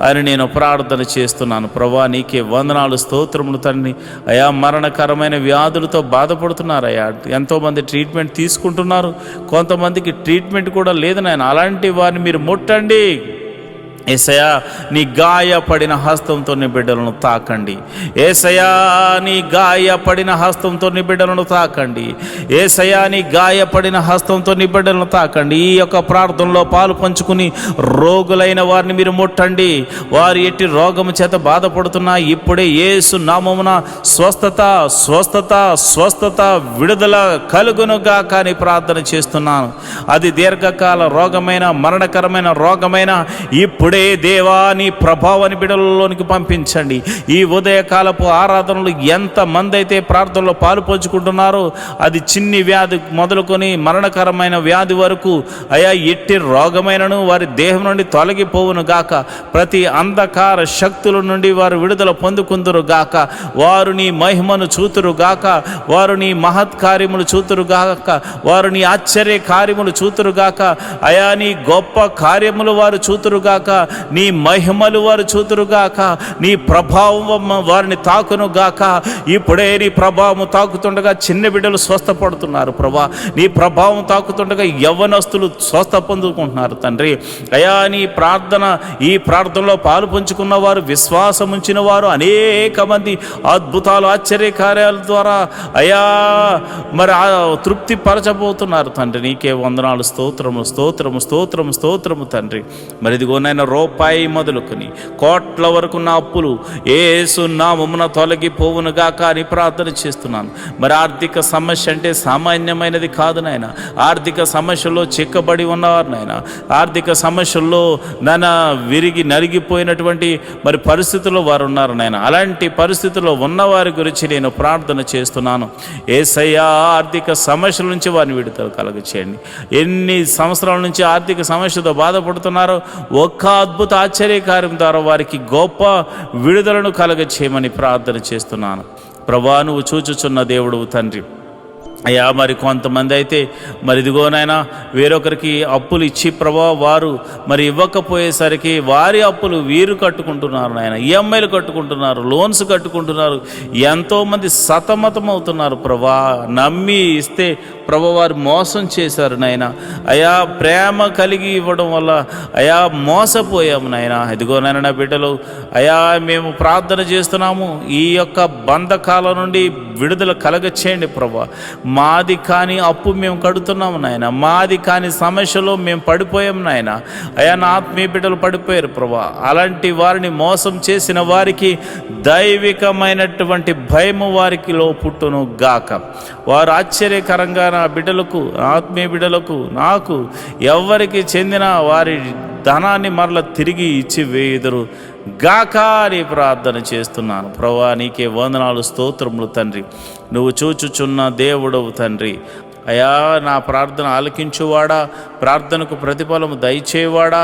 అని నేను ప్రార్థన చేస్తున్నాను ప్రభా. నీకే వందనాలు, స్తోత్రములు తండ్రి. అయా, మరణకరమైన వ్యాధులతో బాధపడుతున్నారయ్యా. ఎంతోమంది ట్రీట్మెంట్ తీసుకుంటున్నారు, కొంతమందికి ట్రీట్మెంట్ కూడా లేదు నాయన. అలాంటి వారిని మీరు ముట్టండి యేసయ్యా. నీ గాయపడిన హస్తంతో నీ బిడ్డలను తాకండి యేసయ్యా. నీ గాయపడిన హస్తంతో నీ బిడ్డలను తాకండి యేసయ్యా. నీ గాయపడిన హస్తంతో నీ బిడ్డలను తాకండి. ఈ యొక్క ప్రార్థనలో పాలు పంచుకుని రోగులైన వారిని మీరు ముట్టండి. వారు ఎట్టి రోగము చేత బాధపడుతున్నా ఇప్పుడే యేసు నామమున స్వస్థత, స్వస్థత, స్వస్థత, విడుదల కలుగునుగా కానీ ప్రార్థన చేస్తున్నాను. అది దీర్ఘకాల రోగమైన, మరణకరమైన రోగమైన ఇప్పుడే దేవా నీ ప్రభావాన్ని బిడ్డలలోనికి పంపించండి. ఈ ఉదయకాలపు ఆరాధనలు ఎంతమంది అయితే ప్రార్థనలో పాలు పంచుకుంటున్నారో, అది చిన్ని వ్యాధి మొదలుకొని మరణకరమైన వ్యాధి వరకు అయా, ఎట్టి రోగమైనను వారి దేహం నుండి తొలగిపోవును గాక. ప్రతి అంధకార శక్తుల నుండి వారు విడుదల పొందుకుందురు గాక. వారు నీ మహిమను చూతురు గాక. వారు నీ మహత్కార్యములు చూతురు గాక. వారు నీ ఆశ్చర్య కార్యములు చూతురు గాక. అయా, నీ గొప్ప కార్యములు వారు చూతురు గాక. నీ మహిమలు వారు చూతురుగాక. నీ ప్రభావం వారిని తాకును గాక. ఇప్పుడే నీ ప్రభావం తాకుతుండగా చిన్న బిడ్డలు స్వస్థపడుతున్నారు ప్రభా. నీ ప్రభావం తాకుతుండగా యవ్వనస్తులు స్వస్థ పొందుకుంటున్నారు తండ్రి. అయా, నీ ఈ ప్రార్థనలో పాలు పంచుకున్న వారు, విశ్వాసం ఉంచిన వారు అనేక మంది అద్భుతాలు, ఆశ్చర్య కార్యాల ద్వారా అయా మరి తృప్తి పరచబోతున్నారు తండ్రి. నీకే వందనాలు, స్తోత్రము, స్తోత్రము, స్తోత్రము, స్తోత్రము తండ్రి. మరి ఇదిగోనైనా రూపాయి మొదలుకొని కోట్ల వరకు నా అప్పులు యేసు నామమున తొలగిపోవునుగా కానీ ప్రార్థన చేస్తున్నాను. మరి ఆర్థిక సమస్య అంటే సామాన్యమైనది కాదు నాయన. ఆర్థిక సమస్యల్లో చిక్కబడి ఉన్నవారు నాయన. ఆర్థిక సమస్యల్లో విరిగి నలిగిపోయినటువంటి మరి పరిస్థితుల్లో వారు ఉన్నారు నాయన. అలాంటి పరిస్థితుల్లో ఉన్నవారి గురించి నేను ప్రార్థన చేస్తున్నాను. యేసయ్యా, ఆర్థిక సమస్యల నుంచి వారిని విడుదల కలుగచేయండి. ఎన్ని సంవత్సరాల నుంచి ఆర్థిక సమస్యతో బాధపడుతున్నారో ఒక్క అద్భుత ఆశ్చర్యకార్యం ద్వారా వారికి గొప్ప విడుదలను కలగ చేయమని ప్రార్థన చేస్తున్నాను ప్రభా. నువ్వు చూచుచున్న దేవుడు తండ్రి. అయ్యా మరి కొంతమంది అయితే మరి ఇదిగోనైనా వేరొకరికి అప్పులు ఇచ్చి ప్రభా వారు మరి ఇవ్వకపోయేసరికి వారి అప్పులు వీరు కట్టుకుంటున్నారు నాయన, ఈఎంఐలు కట్టుకుంటున్నారు, లోన్స్ కట్టుకుంటున్నారు, ఎంతోమంది సతమతం అవుతున్నారు ప్రభా. నమ్మి ఇస్తే ప్రభా వారు మోసం చేశారు నాయన. అయా ప్రేమ కలిగి ఇవ్వడం వల్ల అయా మోసపోయాము నాయన. ఇదిగోనైనా నా బిడ్డలు అయా మేము ప్రార్థన చేస్తున్నాము, ఈ యొక్క బంధకాల నుండి విడుదల కలగచేయండి ప్రభా. మాది కాని అప్పు మేము కడుతున్నాము నాయన, మాది కాని సమస్యలో మేము పడిపోయాం నాయన. అయా నా ఆత్మీయ బిడ్డలు పడిపోయారు ప్రభా. అలాంటి వారిని మోసం చేసిన వారికి దైవికమైనటువంటి భయము వారికిలో పుట్టును గాక. వారు ఆశ్చర్యకరంగా నా బిడ్డలకు, ఆత్మీయ బిడ్డలకు, నాకు ఎవరికి చెందిన వారి ధనాన్ని మరల తిరిగి ఇచ్చి వేయుదురు గాక అని ప్రార్థన చేస్తున్నాను ప్రభువా. నీకే వందనాలు, స్తోత్రములు తండ్రి. నువ్వు చూచుచున్న దేవుడవు తండ్రి. అయా నా ప్రార్థన ఆలకించువాడా, ప్రార్థనకు ప్రతిఫలము దయచేవాడా,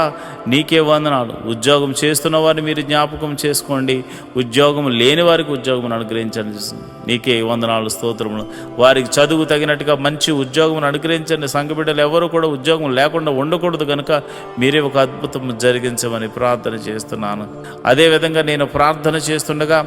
నీకే వందనాలు. ఉద్యోగం చేస్తున్న వారిని మీరు జ్ఞాపకం చేసుకోండి, ఉద్యోగం లేని వారికి ఉద్యోగం అనుగ్రహించండి. నీకే వందనాలు, స్తోత్రములు. వారికి చదువు తగినట్టుగా మంచి ఉద్యోగం అనుగ్రహించండి. సంఘ బిడ్డలు ఎవరు కూడా ఉద్యోగం లేకుండా ఉండకూడదు కనుక మీరే ఒక అద్భుతం జరిగించమని ప్రార్థన చేస్తున్నాను. అదేవిధంగా నేను ప్రార్థన చేస్తుండగా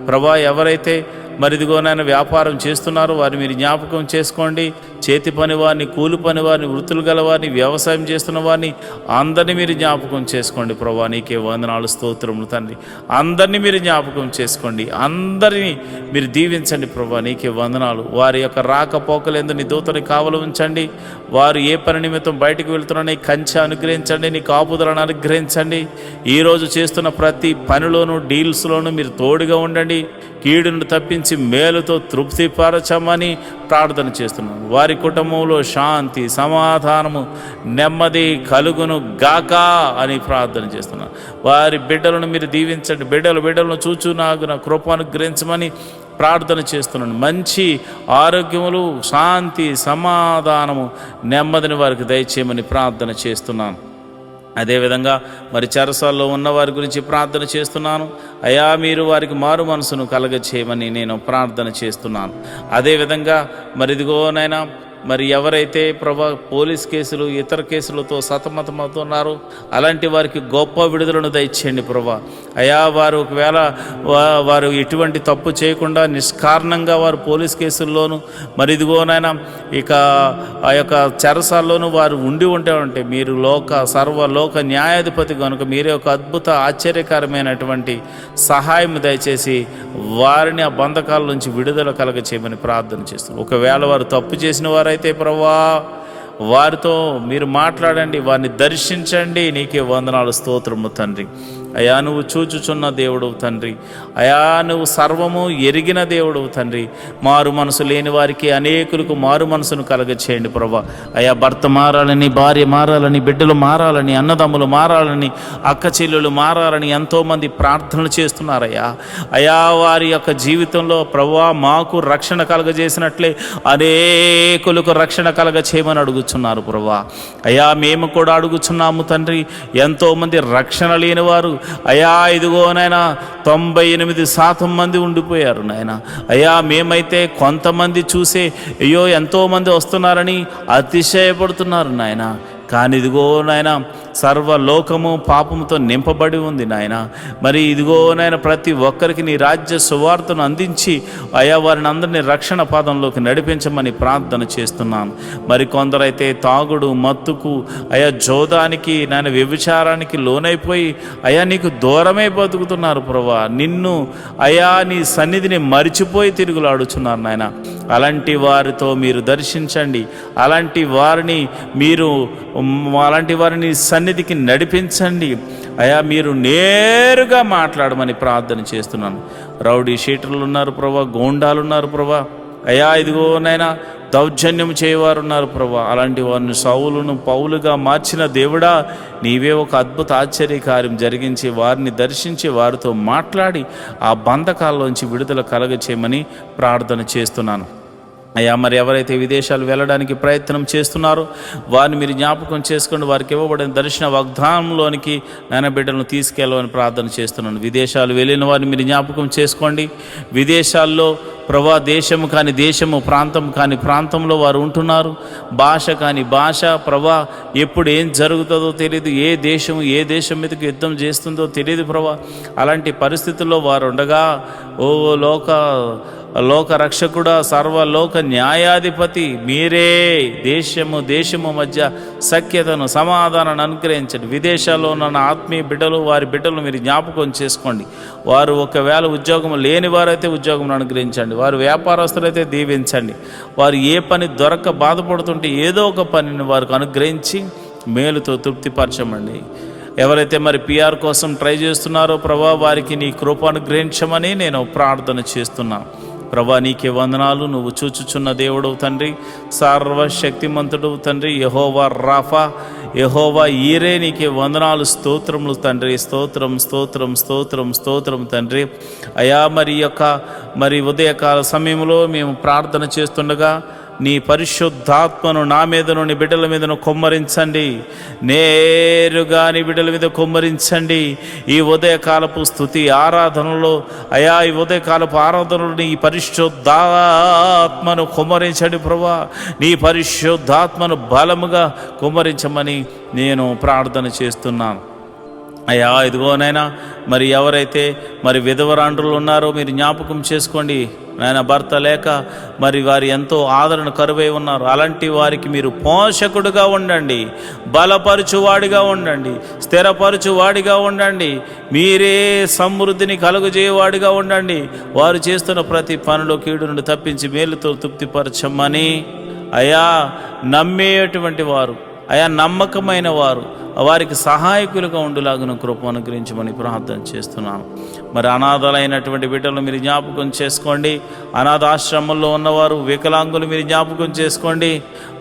ప్రభా ఎవరైతే మరిదిగోనైనా వ్యాపారం చేస్తున్నారు వారిని మీరు జ్ఞాపకం చేసుకోండి. చేతి పని వారిని, కూలి పని వారిని, వృత్తులు గల వారిని, వ్యవసాయం చేస్తున్న వారిని అందరినీ మీరు జ్ఞాపకం చేసుకోండి ప్రభా. నీకే వందనాలు, స్తోత్రములు తండ్రి. అందరినీ మీరు జ్ఞాపకం చేసుకోండి, అందరినీ మీరు దీవించండి ప్రభా. నీకే వందనాలు. వారి యొక్క రాకపోకలందు నీ దూతని కావలు ఉంచండి. వారు ఏ పని నిమిత్తం బయటకు వెళ్తున్నా నీ కంచె అనుగ్రహించండి, నీ కాపుదలను అనుగ్రహించండి. ఈరోజు చేస్తున్న ప్రతి పనిలోనూ, డీల్స్లోనూ మీరు తోడుగా ఉండండి. కీడును తప్పించి మేలుతో తృప్తిపరచమని ప్రార్థన చేస్తున్నాను. వారి కుటుంబంలో శాంతి, సమాధానము, నెమ్మది కలుగును గాక అని ప్రార్థన చేస్తున్నాను. వారి బిడ్డలను మీరు దీవించండి. బిడ్డలను చూచు నాకు నా కృప అనుగ్రహించమని ప్రార్థన చేస్తున్నాను. మంచి ఆరోగ్యములు, శాంతి, సమాధానము, నెమ్మదిని వారికి దయచేయమని ప్రార్థన చేస్తున్నాను. అదేవిధంగా మరి చెరసాల్లో ఉన్న వారి గురించి ప్రార్థన చేస్తున్నాను. అయా మీరు వారికి మారు మనసును కలగచేయమని నేను ప్రార్థన చేస్తున్నాను. అదేవిధంగా మరి ఇదిగోనైనా మరి ఎవరైతే ప్రభా పోలీస్ కేసులు, ఇతర కేసులతో సతమతమవుతున్నారో అలాంటి వారికి గొప్ప విడుదలను దయచేయండి ప్రభా. అయా వారు ఒకవేళ వారు ఎటువంటి తప్పు చేయకుండా నిష్కారణంగా వారు పోలీస్ కేసుల్లోనూ మరి ఇదిగోనైనా ఇక ఆ యొక్క చెరసాల్లోనూ వారు ఉంటే మీరు సర్వలోక న్యాయాధిపతి కనుక మీరే ఒక అద్భుత ఆశ్చర్యకరమైనటువంటి సహాయం దయచేసి వారిని ఆ బంధకాల నుంచి విడుదల కలగ చేయమని ప్రార్థన చేస్తున్నాం. ఒకవేళ వారు తప్పు చేసిన వారైతే ప్రభువా వారితో మీరు మాట్లాడండి, వారిని దర్శించండి. నీకే వందనాలు, స్తోత్రము తండ్రి. అయా నువ్వు చూచుచున్న దేవుడవు తండ్రి. అయా నువ్వు సర్వము ఎరిగిన దేవుడవు తండ్రి. మారు మనసు లేని వారికి అనేకులకు మారు మనసును కలగచేయండి ప్రభా. అయా భర్త మారాలని, భార్య మారాలని, బిడ్డలు మారాలని, అన్నదమ్ములు మారాలని, అక్క చెల్లెలు మారాలని ఎంతోమంది ప్రార్థనలు చేస్తున్నారయ్యా. అయా వారి యొక్క జీవితంలో ప్రభువా మాకు రక్షణ కలగజేసినట్లే అనేకులకు రక్షణ కలగచేయమని అడుగుచున్నారు ప్రభువా. అయా మేము కూడా అడుగుచున్నాము తండ్రి. ఎంతోమంది రక్షణ లేని వారు అయా ఇదిగోనైనా 98% మంది ఉండిపోయారు నాయన. అయ్యా మేమైతే కొంతమంది చూసే అయ్యో ఎంతోమంది వస్తున్నారని అతిశయపడుతున్నారు నాయన. కానీ ఇదిగో నాయన సర్వలోకము పాపముతో నింపబడి ఉంది నాయన. మరి ఇదిగో నాయన ప్రతి ఒక్కరికి నీ రాజ్య సువార్తను అందించి అయా వారిని అందరినీ రక్షణ పాదంలోకి నడిపించమని ప్రార్థన చేస్తున్నాను. మరి కొందరైతే తాగుడు, మత్తుకు, అయా జోదానికి, నాయన వ్యభిచారానికి లోనైపోయి అయా నీకు దూరమై బతుకుతున్నారు ప్రభా. నిన్ను అయా నీ సన్నిధిని మరిచిపోయి తిరుగులాడుచున్నారు నాయన. అలాంటి వారితో మీరు దర్శించండి. అలాంటి వారిని సన్నిధికి నడిపించండి. అయా మీరు నేరుగా మాట్లాడమని ప్రార్థన చేస్తున్నాను. రౌడీ షీటర్లు ఉన్నారు ప్రభా, గోండాలు ఉన్నారు ప్రభా. అయా ఇదిగోనైనా దౌర్జన్యం చేయవారు ఉన్నారు ప్రభా. అలాంటి వారిని సౌలును పౌలుగా మార్చిన దేవుడా నీవే ఒక అద్భుత ఆశ్చర్యకార్యం జరిగించి వారిని దర్శించి వారితో మాట్లాడి ఆ బంధకాల్లోంచి విడుదల కలగచేయమని ప్రార్థన చేస్తున్నాను. అయ్యా మరి ఎవరైతే విదేశాలు వెళ్ళడానికి ప్రయత్నం చేస్తున్నారో వారిని మీరు జ్ఞాపకం చేసుకోండి. వారికి ఇవ్వబడిన దర్శన వాగ్దానంలోనికి నాయన బిడ్డలను తీసుకెళ్ళమని ప్రార్థన చేస్తున్నాను. విదేశాలు వెళ్ళిన వారిని మీరు జ్ఞాపకం చేసుకోండి. విదేశాల్లో ప్రభా దేశము కాని దేశము, ప్రాంతం కాని ప్రాంతంలో వారు ఉంటున్నారు. భాష కాని భాష, ప్రభా ఎప్పుడు ఏం జరుగుతుందో తెలియదు, ఏ దేశం మీదకి యుద్ధం చేస్తుందో తెలియదు ప్రభా. అలాంటి పరిస్థితుల్లో వారు ఉండగా, ఓ లోక రక్షకుడా, సర్వలోక న్యాయాధిపతి మీరే దేశము మధ్య సఖ్యతను, సమాధానాన్ని అనుగ్రహించండి. విదేశాల్లో ఉన్న ఆత్మీయ బిడ్డలు, వారి బిడ్డలు మీరు జ్ఞాపకం చేసుకోండి. వారు ఒకవేళ ఉద్యోగం లేని వారైతే ఉద్యోగం అనుగ్రహించండి, వారు వ్యాపారస్తులైతే దీవించండి. వారు ఏ పని దొరక్క బాధపడుతుంటే ఏదో ఒక పనిని వారికి అనుగ్రహించి మేలుతో తృప్తిపరచమండి. ఎవరైతే మరి PR కోసం ట్రై చేస్తున్నారో ప్రభా, వారికి నీ కృప అనుగ్రహించమని నేను ప్రార్థన చేస్తున్నాను. ప్రభా నీకే వందనాలు. నువ్వు చూచుచున్న దేవుడు తండ్రి, సర్వశక్తిమంతుడు తండ్రి, యెహోవా రాఫా, యెహోవా ఈరే, నీకే వందనాలు, స్తోత్రములు తండ్రి. స్తోత్రం తండ్రి. అయా మరి ఉదయకాల సమయంలో మేము ప్రార్థన చేస్తుండగా నీ పరిశుద్ధాత్మను నా మీదను, నీ బిడ్డల మీదను కొమ్మరించండి. నేరుగా నీ బిడ్డల మీద కొమ్మరించండి. ఈ ఉదయకాలపు స్తుతి ఆరాధనలో అయా, ఈ ఉదయకాలపు ఆరాధనలో నీ పరిశుద్ధాత్మను కొమ్మరించండి ప్రభా. నీ పరిశుద్ధాత్మను బలముగా కొమ్మరించమని నేను ప్రార్థన చేస్తున్నాను. అయ్యా ఇదిగోనైనా మరి ఎవరైతే మరి విధవరాండ్రులు ఉన్నారో మీరు జ్ఞాపకం చేసుకోండి నాయన. భర్త లేక మరి వారు ఎంతో ఆదరణ కరువై ఉన్నారు. అలాంటి వారికి మీరు పోషకుడుగా ఉండండి, బలపరచువాడిగా ఉండండి, స్థిరపరచువాడిగా ఉండండి. మీరే సమృద్ధిని కలుగజేయవాడిగా ఉండండి. వారు చేస్తున్న ప్రతి పనిలో కీడు నుండి తప్పించి మేలుతో తృప్తిపరచమని అయా, నమ్మేటువంటి వారు, అయా నమ్మకమైన వారు, వారికి సహాయకులుగా ఉండులాగున కృప అనుగ్రహించమని ప్రార్థన చేస్తున్నాను. మరి అనాథలైనటువంటి బిడ్డలు మీరు జ్ఞాపకం చేసుకోండి. అనాథాశ్రమంలో ఉన్నవారు, వికలాంగులు మీరు జ్ఞాపకం చేసుకోండి.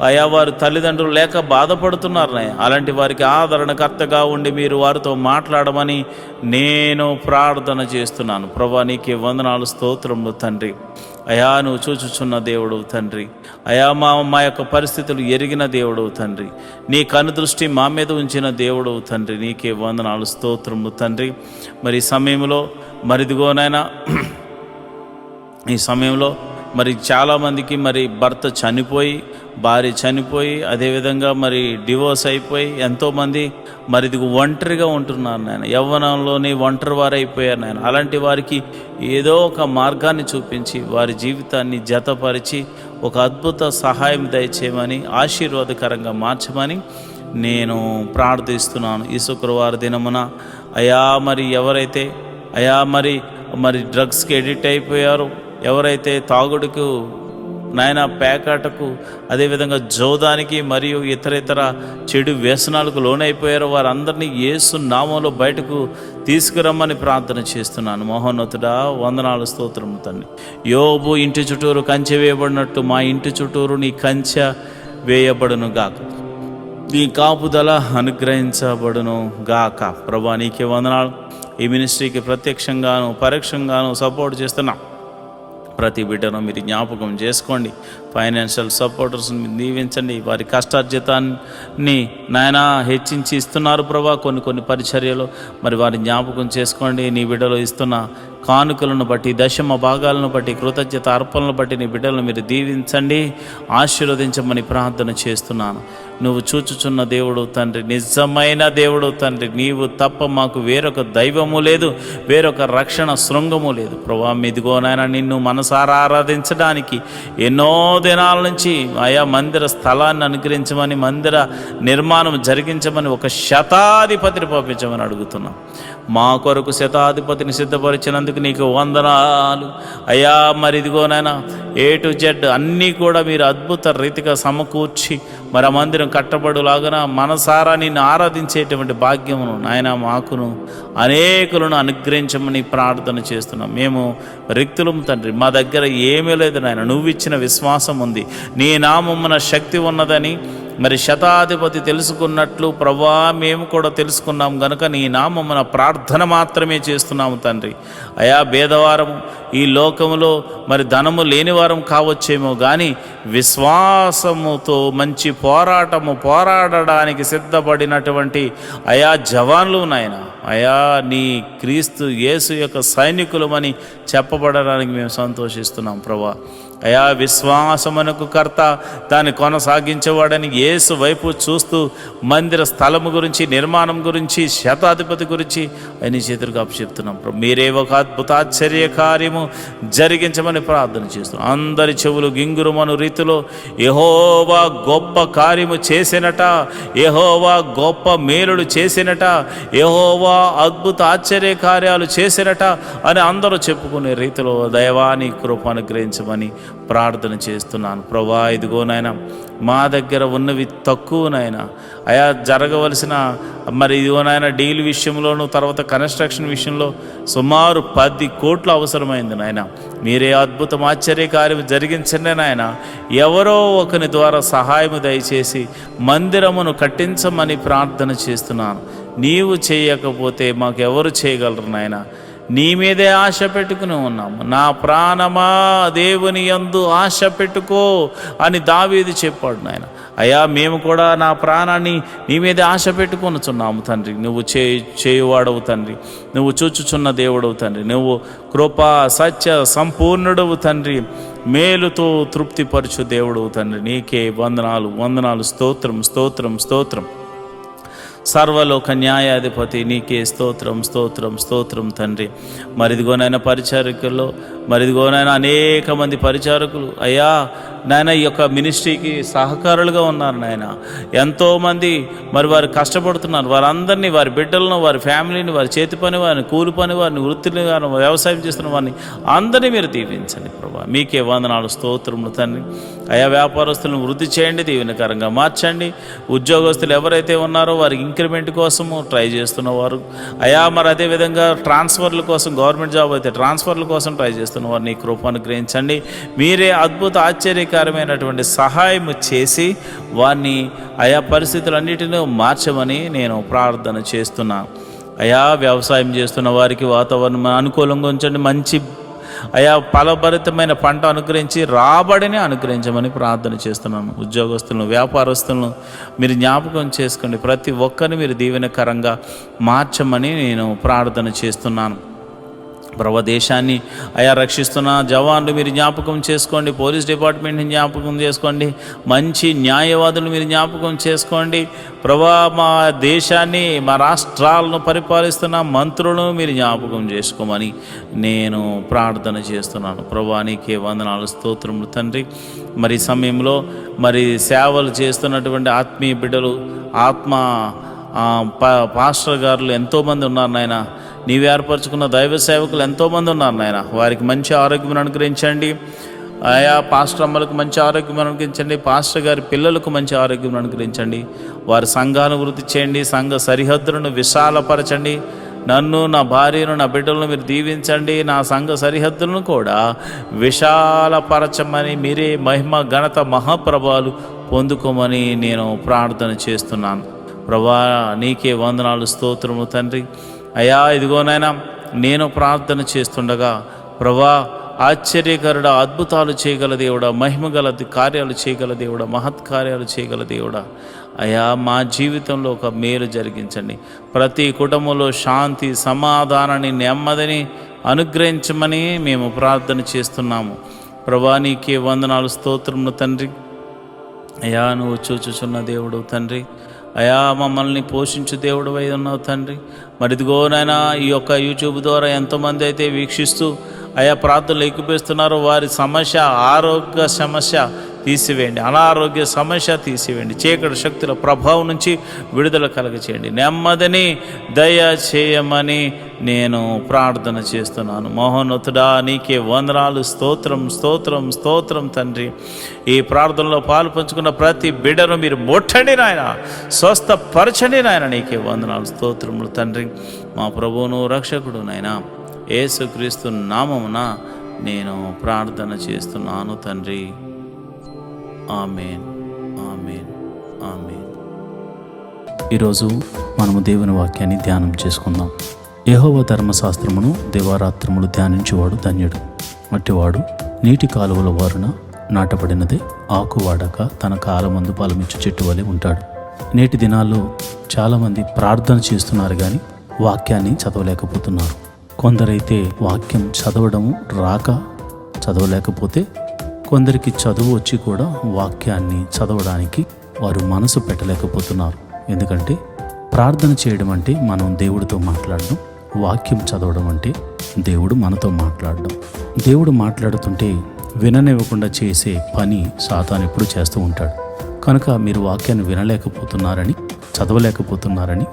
అయా వారు తల్లిదండ్రులు లేక బాధపడుతున్నారు. అలాంటి వారికి ఆదరణకర్తగా ఉండి మీరు వారితో మాట్లాడమని నేను ప్రార్థన చేస్తున్నాను. ప్రభా నీకే వందనాలు, స్తోత్రములు తండ్రి. అయా నువ్వు చూచుచున్న దేవుడు తండ్రి. అయా మా యొక్క పరిస్థితులు ఎరిగిన దేవుడు తండ్రి. నీ కనుదృష్టి మా మీద ఉంచిన దేవుడు తండ్రి. నీకే వందనాలు, స్తోత్రము తండ్రి. మరి ఈ సమయంలో మరిదిగోనైనా ఈ సమయంలో మరి చాలామందికి మరి భర్త చనిపోయి, భార్య చనిపోయి, అదేవిధంగా మరి డివోర్స్ అయిపోయి ఎంతోమంది మరి ఇది ఒంటరిగా ఉంటున్నారు నాయన. యవ్వనంలోనే ఒంటరి వారైపోయారు నాయన. అలాంటి వారికి ఏదో ఒక మార్గాన్ని చూపించి వారి జీవితాన్ని జతపరిచి ఒక అద్భుత సహాయం దయచేయమని, ఆశీర్వాదకరంగా మార్చమని నేను ప్రార్థిస్తున్నాను. ఈ శుక్రవారం దినమున అయా మరి ఎవరైతే అయా మరి డ్రగ్స్కి ఎడిక్ట్ అయిపోయారో, ఎవరైతే తాగుడుకు నాయన, పేకాటకు, అదేవిధంగా జోదానికి మరియు ఇతర చెడు వ్యసనాలకు లోనైపోయారో వారందరినీ యేసు నామంలో బయటకు తీసుకురమ్మని ప్రార్థన చేస్తున్నాను. మహోన్నతుడా వందనాలు, స్తోత్రము తండ్రి. యోబు ఇంటి చుట్టూరు కంచె వేయబడినట్టు మా ఇంటి చుట్టూరు నీ కంచె వేయబడును గాక, నీ కాపుదల అనుగ్రహించబడును గాక. ప్రభా నీకే వందనాలు. ఈ మినిస్ట్రీకి ప్రత్యక్షంగాను పరోక్షంగాను సపోర్ట్ చేస్తున్నా ప్రతి బిడ్డను మీరు జ్ఞాపకం చేసుకోండి. ఫైనాన్షియల్ సపోర్టర్స్ని దీవించండి. వారి కష్టార్జితాన్ని నాయన హెచ్చించి ఇస్తున్నారు ప్రభా. కొన్ని పరిచర్యలు మరి వారి జ్ఞాపకం చేసుకోండి. నీ బిడ్డలు ఇస్తున్న కానుకలను బట్టి, దశమ భాగాలను బట్టి, కృతజ్ఞత అర్పణలను బట్టి నీ బిడ్డలను మీరు దీవించండి, ఆశీర్వదించమని ప్రార్థన చేస్తున్నాను. నువ్వు చూచుచున్న దేవుడు తండ్రి, నిజమైన దేవుడు తండ్రి. నీవు తప్ప మాకు వేరొక దైవము లేదు, వేరొక రక్షణ శృంగము లేదు ప్రభా. ఇదిగోనైనా నిన్ను మనసారా ఆరాధించడానికి ఎన్నో దినాల నుంచి ఆయా మందిర స్థలాన్ని అనుగ్రహించమని, మందిర నిర్మాణం జరిగించమని ఒక శతాధిపతిని పంపించమని అడుగుతున్నాం. మా కొరకు శతాధిపతిని సిద్ధపరిచినందుకు నీకు వందనాలు అయ్యా. మరి ఇదిగోనైనా A to Z అన్నీ కూడా మీరు అద్భుత రీతిగా సమకూర్చి మరి ఆ మందిరం కట్టబడులాగా మనసారా నిన్ను ఆరాధించేటువంటి భాగ్యమును నాయన మాకును అనేకులను అనుగ్రహించమని ప్రార్థన చేస్తున్నాం. మేము రిక్తులం తండ్రి, మా దగ్గర ఏమీ లేదు నాయన. నువ్వు ఇచ్చిన విశ్వాసం ఉంది, నీ నామమున శక్తి ఉన్నదని మరి శతాధిపతి తెలుసుకున్నట్లు ప్రభా మేము కూడా తెలుసుకున్నాం గనుక నీ నామమున ప్రార్థన మాత్రమే చేస్తున్నాము తండ్రి. అయా భేదవారము ఈ లోకములో మరి ధనము లేనివారం కావచ్చేమో కానీ విశ్వాసముతో మంచి పోరాడడానికి సిద్ధపడినటువంటి అయా జవాన్లు నాయన, అయా నీ క్రీస్తు యేసు యొక్క సైనికులమని చెప్పబడడానికి మేము సంతోషిస్తున్నాం ప్రభా. అయా విశ్వాసమునకు కర్త దాన్ని కొనసాగించేవాడని యేసు వైపు చూస్తూ మందిర స్థలము గురించి, నిర్మాణం గురించి, శతాధిపతి గురించి అని చేతులకు అప్పచెప్తున్నాం ప్రభు. మీరే ఒక అద్భుతాశ్చర్య కార్యము జరిగించమని ప్రార్థన చేస్తున్నాం. అందరి చెవులు గింగురుమను రీతిలో యెహోవా గొప్ప కార్యము చేసినట, యెహోవా గొప్ప మేలులు చేసినట, యెహోవా అద్భుత ఆశ్చర్య కార్యాలు చేసినట అని అందరూ చెప్పుకునే రీతిలో దైవాన్ని కృప అనుగ్రహించమని ప్రార్థన చేస్తున్నాను ప్రభా. ఇదిగో నాయన మా దగ్గర ఉన్నవి తక్కువ నాయన, అయా జరగవలసిన మరి ఇదిగో నాయన డీల్ విషయంలోనూ తర్వాత కన్స్ట్రక్షన్ విషయంలో సుమారు 10 కోట్లు అవసరమైంది నాయన. మీరే అద్భుతం ఆశ్చర్య కార్యం జరిగించండి నాయన. ఎవరో ఒకని ద్వారా సహాయము దయచేసి మందిరమును కట్టించమని ప్రార్థన చేస్తున్నాను. నీవు చేయకపోతే మాకెవరు చేయగలరు నాయన. నీ మీదే ఆశ పెట్టుకుని ఉన్నాము. నా ప్రాణమా దేవుని యందు ఆశ పెట్టుకో అని దావీదు చెప్పాడు నాయన. అయ్యా మేము కూడా నా ప్రాణాన్ని నీ మీదే ఆశ పెట్టుకొనుచున్నాము తండ్రి. నువ్వు చేయువాడవు తండ్రి, నువ్వు చూచుచున్న దేవుడవు తండ్రి, నువ్వు కృపా సత్య సంపూర్ణుడవు తండ్రి, మేలుతో తృప్తిపరచు దేవుడవు తండ్రి. నీకే వందనాలు స్తోత్రం స్తోత్రం స్తోత్రం. సర్వలోక న్యాయాధిపతి నీకే స్తోత్రం తండ్రి. మరిదిగోనైనా పరిచారకుల్లో మరిదిగోనైనా అనేక మంది పరిచారకులు అయ్యా నాయన ఈ యొక్క మినిస్ట్రీకి సహకారులుగా ఉన్నారు నాయన. ఎంతోమంది మరి వారు కష్టపడుతున్నారు. వారందరినీ, వారి బిడ్డలను, వారి ఫ్యామిలీని, వారి చేతి పని వారిని, కూలి పని వారిని, వృత్తిని వారిని, వ్యవసాయం చేస్తున్న వారిని అందరినీ మీరు దీవించండి ప్రభా. మీకే వందనాలు స్తోత్రములు తండ్రి. అయా వ్యాపారస్తులను వృద్ధి చేయండి, దీవెనకరంగా మార్చండి. ఉద్యోగస్తులు ఎవరైతే ఉన్నారో వారికి ఇంక్రిమెంట్ కోసము ట్రై చేస్తున్నవారు అయా, మరి అదేవిధంగా ట్రాన్స్ఫర్ల కోసం, గవర్నమెంట్ జాబ్ అయితే ట్రాన్స్ఫర్ల కోసం ట్రై చేస్తున్నవారు నీ కృప అనుగ్రహించండి. మీరే అద్భుత ఆశ్చర్యకరమైనటువంటి సహాయం చేసి వారిని ఆయా పరిస్థితులన్నిటినీ మార్చమని నేను ప్రార్థన చేస్తున్నాను. అయా వ్యవసాయం చేస్తున్న వారికి వాతావరణం అనుకూలంగా ఉంచండి. మంచి అయా ఫలభరితమైన పంట అనుగ్రహించి రాబడిని అనుగ్రహించమని ప్రార్థన చేస్తున్నాను. ఉద్యోగస్తులను, వ్యాపారస్తులను మీరు జ్ఞాపకం చేసుకోండి. ప్రతి ఒక్కరిని మీరు దీవెనకరంగా మార్చమని నేను ప్రార్థన చేస్తున్నాను. ప్రభు దేశాన్ని అయా రక్షిస్తున్న జవాన్లు మీరు జ్ఞాపకం చేసుకోండి. పోలీస్ డిపార్ట్మెంట్ని జ్ఞాపకం చేసుకోండి. మంచి న్యాయవాదులు మీరు జ్ఞాపకం చేసుకోండి. ప్రభా మా దేశాన్ని, మా రాష్ట్రాలను పరిపాలిస్తున్న మంత్రులను మీరు జ్ఞాపకం చేసుకోమని నేను ప్రార్థన చేస్తున్నాను. ప్రభా నీకే వందనాలు స్తోత్రములు తండ్రి. మరి సమయంలో మరి సేవలు చేస్తున్నటువంటి ఆత్మీయ బిడ్డలు, పాస్టర్ గారులు ఎంతోమంది ఉన్నారు నాయన. నీవు ఏర్పరచుకున్న దైవ సేవకులు ఎంతోమంది ఉన్నారు నాయన. వారికి మంచి ఆరోగ్యం అనుగ్రహించండి. ఆయా పాస్టర్ అమ్మలకు మంచి ఆరోగ్యం అనుగ్రహించండి. పాస్టర్ గారి పిల్లలకు మంచి ఆరోగ్యం అనుగ్రహించండి. వారి సంఘాలను వృద్ధి చేయండి. సంఘ సరిహద్దులను విశాలపరచండి. నన్ను, నా భార్యను, నా బిడ్డలను మీరు దీవించండి. నా సంఘ సరిహద్దులను కూడా విశాలపరచమని మీరే మహిమ ఘనత మహాప్రభావాలు పొందుకోమని నేను ప్రార్థన చేస్తున్నాను. ప్రభా నీకే వందనాలు స్తోత్రము తండ్రి. అయ్యా ఇదిగోనైనా నేను ప్రార్థన చేస్తుండగా ప్రభా ఆశ్చర్యకరుడా, అద్భుతాలు చేయగల దేవుడా, మహిమగల కార్యాలు చేయగల దేవుడా, మహత్కార్యాలు చేయగల దేవుడా, అయ్యా మా జీవితంలో ఒక మేలు జరిగించండి. ప్రతి కుటుంబంలో శాంతి, సమాధానాన్ని, నెమ్మదిని అనుగ్రహించమని మేము ప్రార్థన చేస్తున్నాము. ప్రభా నీకే వందనాలు స్తోత్రములు తండ్రి. అయ్యా నువ్వు చూచుచున్న దేవుడు తండ్రి. అయా మమ్మల్ని పోషించు దేవుడు అయి ఉన్నావు తండ్రి. మరి ఇదిగోనైనా ఈ యొక్క యూట్యూబ్ ద్వారా ఎంతోమంది అయితే వీక్షిస్తూ అయా ప్రార్థనలు ఎక్కిపిస్తున్నారో వారి సమస్య, ఆరోగ్య సమస్య తీసివేయండి, అనారోగ్య సమస్య తీసివేయండి, చీకటి శక్తుల ప్రభావం నుంచి విడుదల కలగచేయండి, నెమ్మదిని దయ చేయమని నేను ప్రార్థన చేస్తున్నాను. మహోన్నతుడా నీకే వందనాలు, స్తోత్రం స్తోత్రం స్తోత్రం తండ్రి. ఈ ప్రార్థనలో పాలు పంచుకున్న ప్రతి బిడ్డను మీరు ముట్టండి నాయన, స్వస్థపరచండి నాయన. నీకే వందనాలు స్తోత్రములు తండ్రి. మా ప్రభువును రక్షకుడు నాయన యేసుక్రీస్తు నామమున నేను ప్రార్థన చేస్తున్నాను తండ్రి. ఆమేన్, ఆమేన్. ఆమేన్. ఈరోజు మనము దేవుని వాక్యాన్ని ధ్యానం చేసుకుందాం. యెహోవా ధర్మశాస్త్రమును దివారాత్రములు ధ్యానించేవాడు ధన్యుడు. అట్టివాడు నీటి కాలువల వారున నాటబడినదే, ఆకు వాడక తన కాలమందు ఫలమిచ్చు చెట్టు వలె ఉంటాడు. నేటి దినాల్లో చాలామంది ప్రార్థన చేస్తున్నారు కానీ వాక్యాన్ని చదవలేకపోతున్నారు. కొందరైతే వాక్యం చదవడము రాక చదవలేకపోతే, కొందరికి చదువు వచ్చి కూడా వాక్యాన్ని చదవడానికి వారు మనసు పెట్టలేకపోతున్నారు. ఎందుకంటే ప్రార్థన చేయడం అంటే మనం దేవుడితో మాట్లాడడం, వాక్యం చదవడం అంటే దేవుడు మనతో మాట్లాడడం. దేవుడు మాట్లాడుతుంటే విననివ్వకుండా చేసే పని సాతాను ఎప్పుడు చేస్తూ ఉంటాడు. కనుక మీరు వాక్యాన్ని వినలేకపోతున్నారని, చదవలేకపోతున్నారని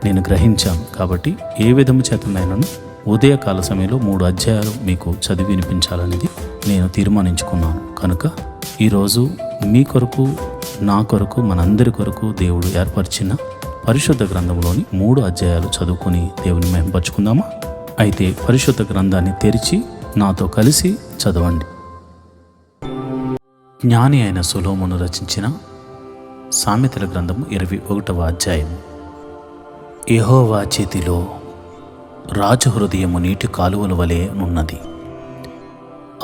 నేను గ్రహించాను. కాబట్టి ఏ విధము చేతనైనాను ఉదయకాల సమయంలో 3 అధ్యాయాలు మీకు చదివి వినిపించాలనేది నేను తీర్మానించుకున్నాను. కనుక ఈరోజు మీ కొరకు, నా కొరకు, మనందరి కొరకు దేవుడు ఏర్పరిచిన పరిశుద్ధ గ్రంథంలోని 3 అధ్యాయాలు చదువుకొని దేవుని మహిమపరచుకుందామా? అయితే పరిశుద్ధ గ్రంథాన్ని తెరిచి నాతో కలిసి చదవండి. జ్ఞాని అయిన సొలొమోను రచించిన సామెతల గ్రంథము 21వ అధ్యాయం. యెహోవా చేతిలో రాజు హృదయము నీటి కాలువల వలె నున్నది.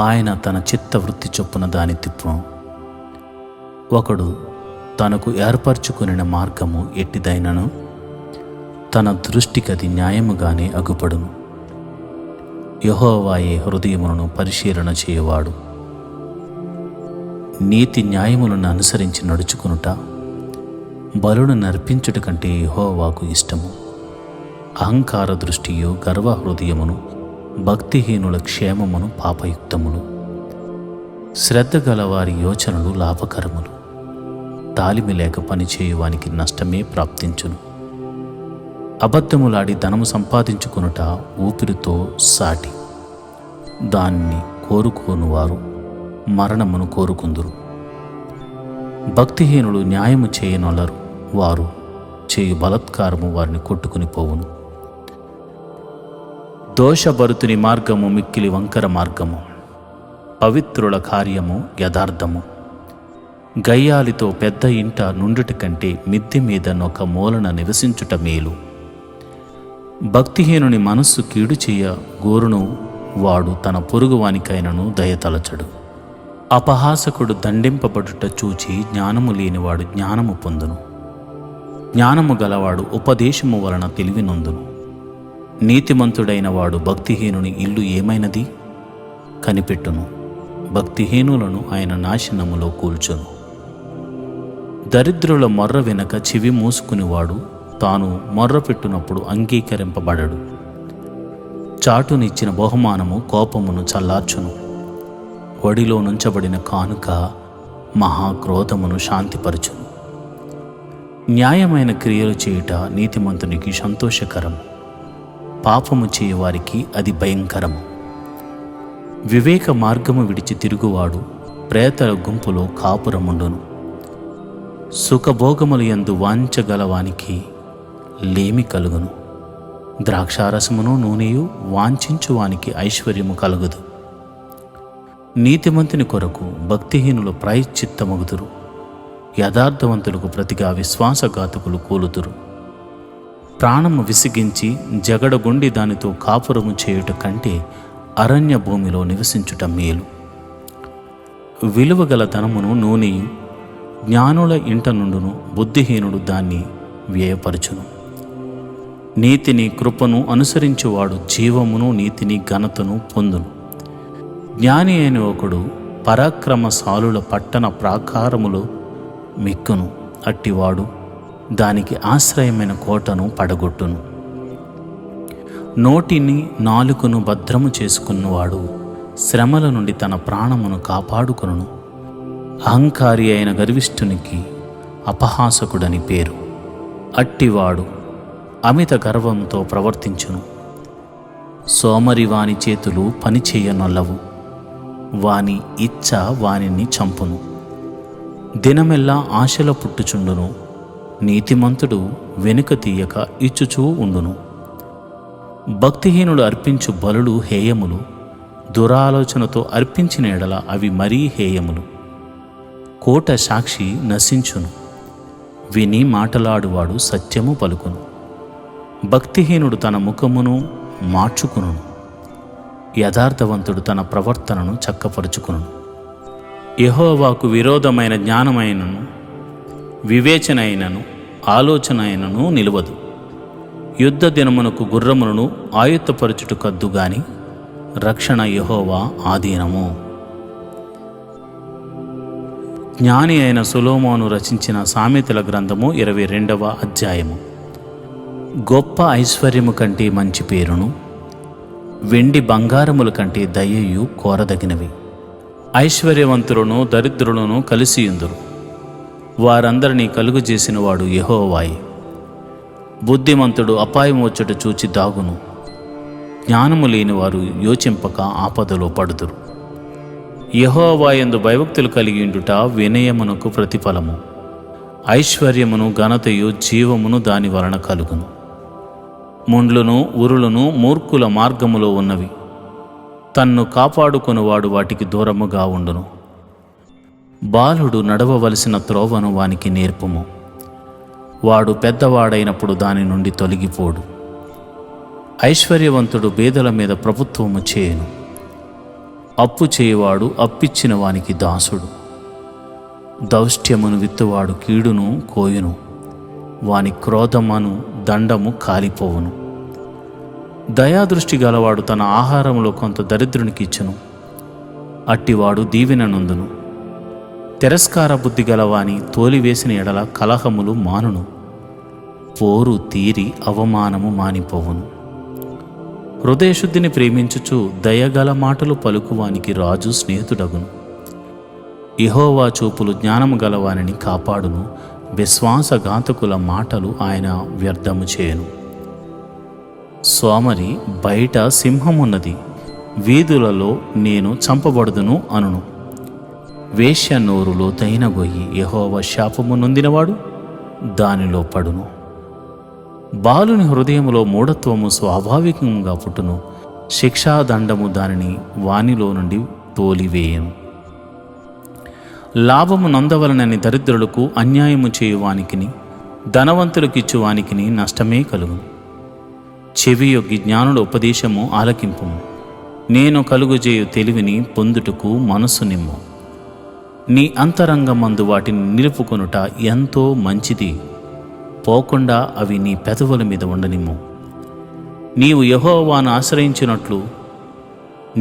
ఆయన తన చిత్తవృత్తి చొప్పున దాని తిప్పును. ఒకడు తనకు ఏర్పరచుకొనిన మార్గము ఎట్టిదైనను తన దృష్టికది న్యాయముగానే అగుపడును. యెహోవాయే హృదయములను పరిశీలన చేయవాడు. నీతి న్యాయములను అనుసరించి నడుచుకొనుట బలును నర్పించుట కంటే యెహోవాకు ఇష్టము. అహంకార దృష్టియు గర్వ హృదయమును, భక్తిహీనుల క్షేమమును పాపయుక్తములు. శ్రద్ధ గలవారి యోచనలు లాభకరములు. తాలిమి లేక పనిచేయువానికి నష్టమే ప్రాప్తించును. అబద్ధములాడి ధనము సంపాదించుకొనుట ఊపిరితో సాటి. దాన్ని కోరుకోనువారు మరణమును కోరుకుందురు. భక్తిహీనులు న్యాయము చేయనొల్లరు. వారు చేయు బలత్కారము వారిని కొట్టుకుని పోవును. దోషభరుతుని మార్గము మిక్కిలి వంకర మార్గము. పవిత్రుల కార్యము యథార్థము. గయ్యాలితో పెద్ద ఇంట నుండుట కంటే మిద్దె మీద నొక మూలన నివసించుట మేలు. భక్తిహీనుని మనస్సు కీడు చేయ గోరును వాడు తన పొరుగువానికైనను దయతలచడు. అపహాసకుడు దండింపబడుట చూచి జ్ఞానము లేనివాడు జ్ఞానము పొందును. జ్ఞానము గలవాడు ఉపదేశము వలన తెలివి నొందును. నీతిమంతుడైన వాడు భక్తిహీనుని ఇల్లు ఏమైనది కనిపెట్టును. భక్తిహీనులను ఆయన నాశనములో కూల్చును. దరిద్రుల మొర్ర వెనక చెవి మూసుకునివాడు తాను మొర్ర పెట్టునప్పుడు అంగీకరింపబడడు. చాటునిచ్చిన బహుమానము కోపమును చల్లార్చును. ఒడిలో నుంచబడిన కానుక మహాక్రోధమును శాంతిపరచును. న్యాయమైన క్రియలు చేయుట నీతిమంతునికి సంతోషకరము. పాపము చేయువారికి అది భయంకరము. వివేక మార్గము విడిచి తిరుగువాడు ప్రేతల గుంపులో కాపురముండును. సుఖభోగములు యందు వాంఛగలవానికి లేమి కలుగును. ద్రాక్షారసమును నూనెయు వాంఛించువానికి ఐశ్వర్యము కలుగుదు. నీతిమంతుని కొరకు భక్తిహీనులు ప్రాయశ్చిత్తమగుదురు. యథార్థవంతులకు ప్రతిగా విశ్వాసఘాతకులు కూలుదురు. ప్రాణము విసిగించి జగడగొండి దానితో కాపురము చేయుట కంటే అరణ్య భూమిలో నివసించుట మేలు. విలువగల ధనమును నూనెయు జ్ఞానుల ఇంట నుండును. బుద్ధిహీనుడు దాన్ని వ్యయపరచును. నీతిని కృపను అనుసరించువాడు జీవమును నీతిని ఘనతను పొందును. జ్ఞాని అయిన ఒకడు పరాక్రమశాలుల పట్టణ ప్రాకారములో మిక్కును. అట్టివాడు దానికి ఆశ్రయమైన కోటను పడగొట్టును. నోటిని నాలుకను భద్రము చేసుకున్నవాడు శ్రమల నుండి తన ప్రాణమును కాపాడుకొనును. అహంకారి అయిన గర్విష్ఠునికి అపహాసకుడని పేరు. అట్టివాడు అమిత గర్వంతో ప్రవర్తించును. సోమరి వాని చేతులు పనిచేయనొల్లవు. వాని ఇచ్చ వానిని చంపును. దినమెల్లా ఆశల పుట్టుచుండును. నీతిమంతుడు వెనుక తీయక ఇచ్చుచూ ఉండును. భక్తిహీనుడు అర్పించు బలులు హేయములు. దురాలోచనతో అర్పించిన ఎడల అవి మరీ హేయములు. కోట సాక్షి నశించును. విని మాటలాడువాడు సత్యము పలుకును. భక్తిహీనుడు తన ముఖమును మార్చుకును, యథార్థవంతుడు తన ప్రవర్తనను చక్కపరుచుకును. యెహోవాకు విరోధమైన జ్ఞానమైనను వివేచన అయినను ఆలోచన అయినను నిలువదు. యుద్ధ దినమునకు గుర్రములను ఆయుత్తపరచుట కద్దు గాని రక్షణ యెహోవా ఆధీనము. జ్ఞాని అయిన సొలొమోను రచించిన సామెతల గ్రంథము 22వ అధ్యాయము. గొప్ప ఐశ్వర్యము కంటే మంచి పేరును, వెండి బంగారముల కంటే దయయు కోరదగినవి. ఐశ్వర్యవంతులను దరిద్రులను కలిసియుందురు, వారందరినీ కలుగజేసిన వాడు యెహోవాయే. బుద్ధిమంతుడు అపాయం వచ్చుట చూచి దాగును, జ్ఞానము లేనివారు యోచింపక ఆపదలో పడుదురు. యెహోవాయందు భయభక్తులు కలిగియుండుట వినయమునకు ప్రతిఫలము. ఐశ్వర్యమును ఘనతయు జీవమును దాని వలన కలుగును. ముండ్లును ఉరులను మూర్ఖుల మార్గములో ఉన్నవి, తన్ను కాపాడుకొనువాడు వాటికి దూరముగా ఉండును. బాలుడు నడవవలసిన త్రోవను వానికి నేర్పుము, వాడు పెద్దవాడైనప్పుడు దాని నుండి తొలగిపోడు. ఐశ్వర్యవంతుడు బేదల మీద ప్రభుత్వము చేయును, అప్పు చేయువాడు అప్పిచ్చిన వానికి దాసుడు. దౌష్ట్యమును విత్తువాడు కీడును కోయును, వాని క్రోధమను దండము కాలిపోవును. దయాదృష్టి గలవాడు తన ఆహారంలో కొంత దరిద్రునికి ఇచ్చును, అట్టివాడు దీవెననందును. తిరస్కార బుద్ధి గలవాని తోలివేసిన ఎడల కలహములు మానును, పోరు తీరి అవమానము మానిపోవును. హృదయశుద్ధిని ప్రేమించుచు దయగల మాటలు పలుకువానికి రాజు స్నేహితుడగును. యెహోవా చూపులు జ్ఞానము గలవానిని కాపాడును, విశ్వాసఘాతకుల మాటలు ఆయన వ్యర్థము చేయును. సోమరి బయట సింహమున్నది, వీధులలో నేను చంపబడుదును అనును. వేశ్య నోరు లోతైన గొయ్యి, యెహోవా శాపము నొందినవాడు దానిలో పడును. బాలుని హృదయములో మూఢత్వము స్వాభావికంగా పుట్టును, శిక్షాదండము దానిని వానిలో నుండి తోలివేయను. లాభము నొందవలనని దరిద్రులకు అన్యాయము చేయువానికిని ధనవంతులకిచ్చువానికిని నష్టమే కలుగును. చెవియొగ్గి జ్ఞానుల ఉపదేశము ఆలకింపుము, నేను కలుగుజేయు తెలివిని పొందుటకు మనసు నిమ్ము. నీ అంతరంగమందు వాటిని నిలుపుకొనుట ఎంతో మంచిది, పోకుండా అవి నీ పెదవుల మీద ఉండనిమ్ము. నీవు యెహోవాను ఆశ్రయించినట్లు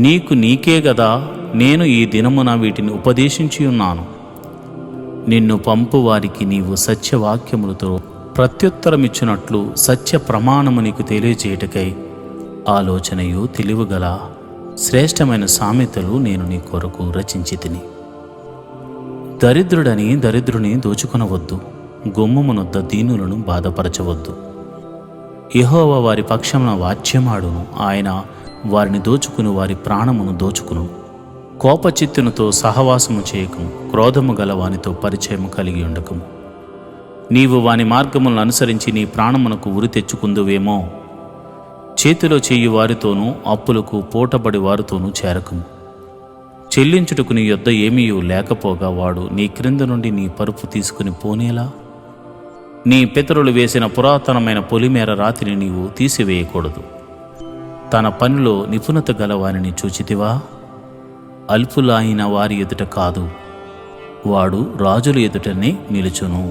నీకు నీకే గదా నేను ఈ దినమున వీటిని ఉపదేశించి ఉన్నాను. నిన్ను పంపు వారికి నీవు సత్యవాక్యములతో ప్రత్యుత్తరమిచ్చినట్లు సత్య ప్రమాణము నీకు తెలియజేయటకై ఆలోచనయు తెలివిగల శ్రేష్టమైన సామెతలు నేను నీ కొరకు రచించి తిని. దరిద్రుడని దరిద్రుని దోచుకొనవద్దు, గుమ్మమునొద్ద దీనులను బాధపరచవద్దు. యెహోవా వారి పక్షమున వాచ్యమాడును, ఆయన వారిని దోచుకుని వారి ప్రాణమును దోచుకును. కోపచిత్తునితో సహవాసము చేయకము, క్రోధము గల వానితో పరిచయము కలిగి ఉండకము. నీవు వాని మార్గములను అనుసరించి నీ ప్రాణమునకు ఉరి తెచ్చుకుందువేమో. చేతిలో చెయ్యి వారితోనూ అప్పులకు పూటబడి వారితోనూ చేరకము. చెల్లించుటకు నీ యొద్ద ఏమీ లేకపోగా వాడు నీ క్రింద నుండి నీ పరుపు తీసుకుని పోనేలా? నీ పితరులు వేసిన పురాతనమైన పొలిమేర రాతిని నీవు తీసివేయకూడదు. తన పనిలో నిపుణత గలవారిని చూచితివా? అల్పులైన వారి ఎదుట కాదు, వాడు రాజుల ఎదుటనే నిలుచును.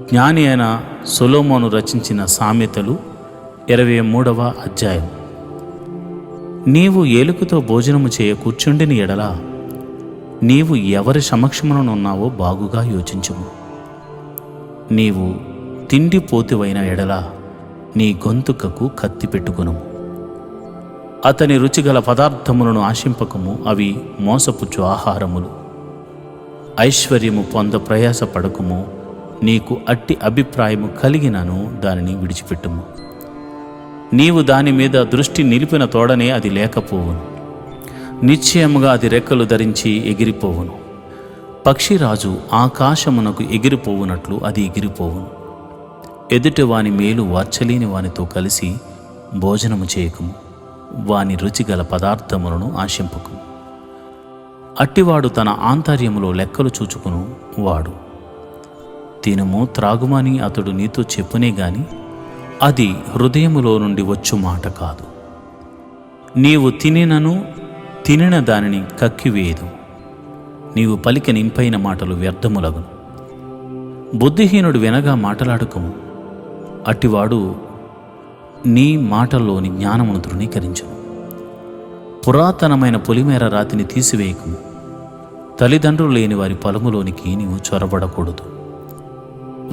జ్ఞాని అయిన సొలొమోను రచించిన సామెతలు 23వ అధ్యాయం. నీవు ఏలుకతో భోజనము చేయ కూర్చుండిని ఎడల నీవు ఎవరి సమక్షముననున్నావో బాగుగా యోచించుము. నీవు తిండి పోతివైన ఎడల నీ గొంతుకకు కత్తి పెట్టుకును. అతని రుచిగల పదార్థములను ఆశింపకము, అవి మోసపుచ్చు ఆహారములు. ఐశ్వర్యము పొంద ప్రయాసపడకుము, నీకు అట్టి అభిప్రాయము కలిగినను దానిని విడిచిపెట్టుము. నీవు దాని మీద దృష్టి నిలిపిన తోడనే అది లేకపోవును, నిశ్చయముగా అది రెక్కలు ధరించి ఎగిరిపోవును. పక్షిరాజు ఆకాశమునకు ఎగిరిపోవునట్లు అది ఎగిరిపోవును. ఎదుటి వాని మేలు వార్చలేని వానితో కలిసి భోజనము చేయకము, వాని రుచిగల పదార్థములను ఆశింపకము. అట్టివాడు తన ఆంతర్యములో లెక్కలు చూచుకును వాడు. తినుము త్రాగుమని అతడు నీతో చెప్పునే గాని అది హృదయములో నుండి వచ్చు మాట కాదు. నీవు తినిన దానిని కక్కివేయదు. నీవు పలికిన ఇంపైన మాటలు వ్యర్థములగును. బుద్ధిహీనుడు వినగా మాటలాడకము, అట్టివాడు నీ మాటల్లోని జ్ఞానమును తృణీకరించును. పురాతనమైన పొలిమేర రాతిని తీసివేయకము, తల్లిదండ్రులు లేని వారి పొలములోనికి నీవు చొరబడకూడదు.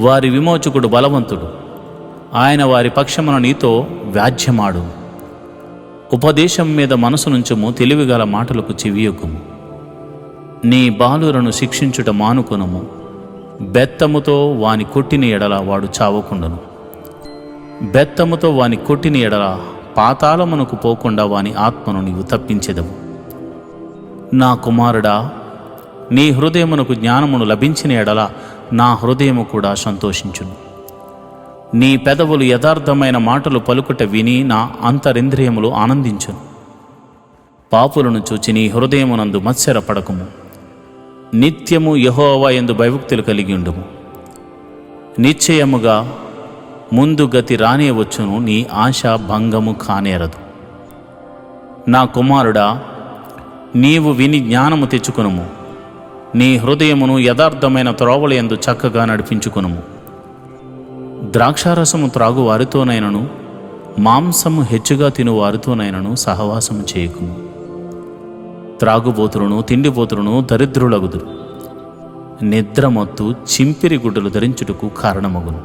వారి విమోచకుడు బలవంతుడు, ఆయన వారి పక్షమున నీతో వ్యాజ్యమాడు. ఉపదేశం మీద మనసు నుంచుము, తెలివిగల మాటలకు చెవియొక్కుము. నీ బాలురను శిక్షించుట మానుకొనుము, బెత్తముతో వాని కొట్టిన ఎడల వాడు చావకుండును. బెత్తముతో వాని కొట్టిన ఎడల పాతాళమునకు పోకుండా వాని ఆత్మను నీవు తప్పించెదవు. నా కుమారుడా, నీ హృదయమునకు జ్ఞానమును లభించిన ఎడల నా హృదయము కూడా సంతోషించును. నీ పెదవులు యథార్థమైన మాటలు పలుకుట విని నా అంతరింద్రియములు ఆనందించును. పాపులను చూచి నీ హృదయమునందు మత్సరపడకుము. నిత్యము యెహోవా యందు భయభక్తులు కలిగి ఉండుము. నిశ్చయముగా ముందు గతి రానే వచ్చును, నీ ఆశ భంగము కానేరదు. నా కుమారుడా, నీవు విని జ్ఞానము తెచ్చుకొనుము. నీ హృదయమును యథార్థమైన త్రోవల యందు చక్కగా నడిపించుకొనుము. ద్రాక్షారసము త్రాగు వారితోనైనను మాంసము హెచ్చుగా తిను వారితోనైనను సహవాసము చేయకుము. త్రాగుబోతులను తిండిపోతులను దరిద్రులగుదురు. నిద్రమత్తు చింపిరి గుడ్డలు ధరించుటకు కారణమగును.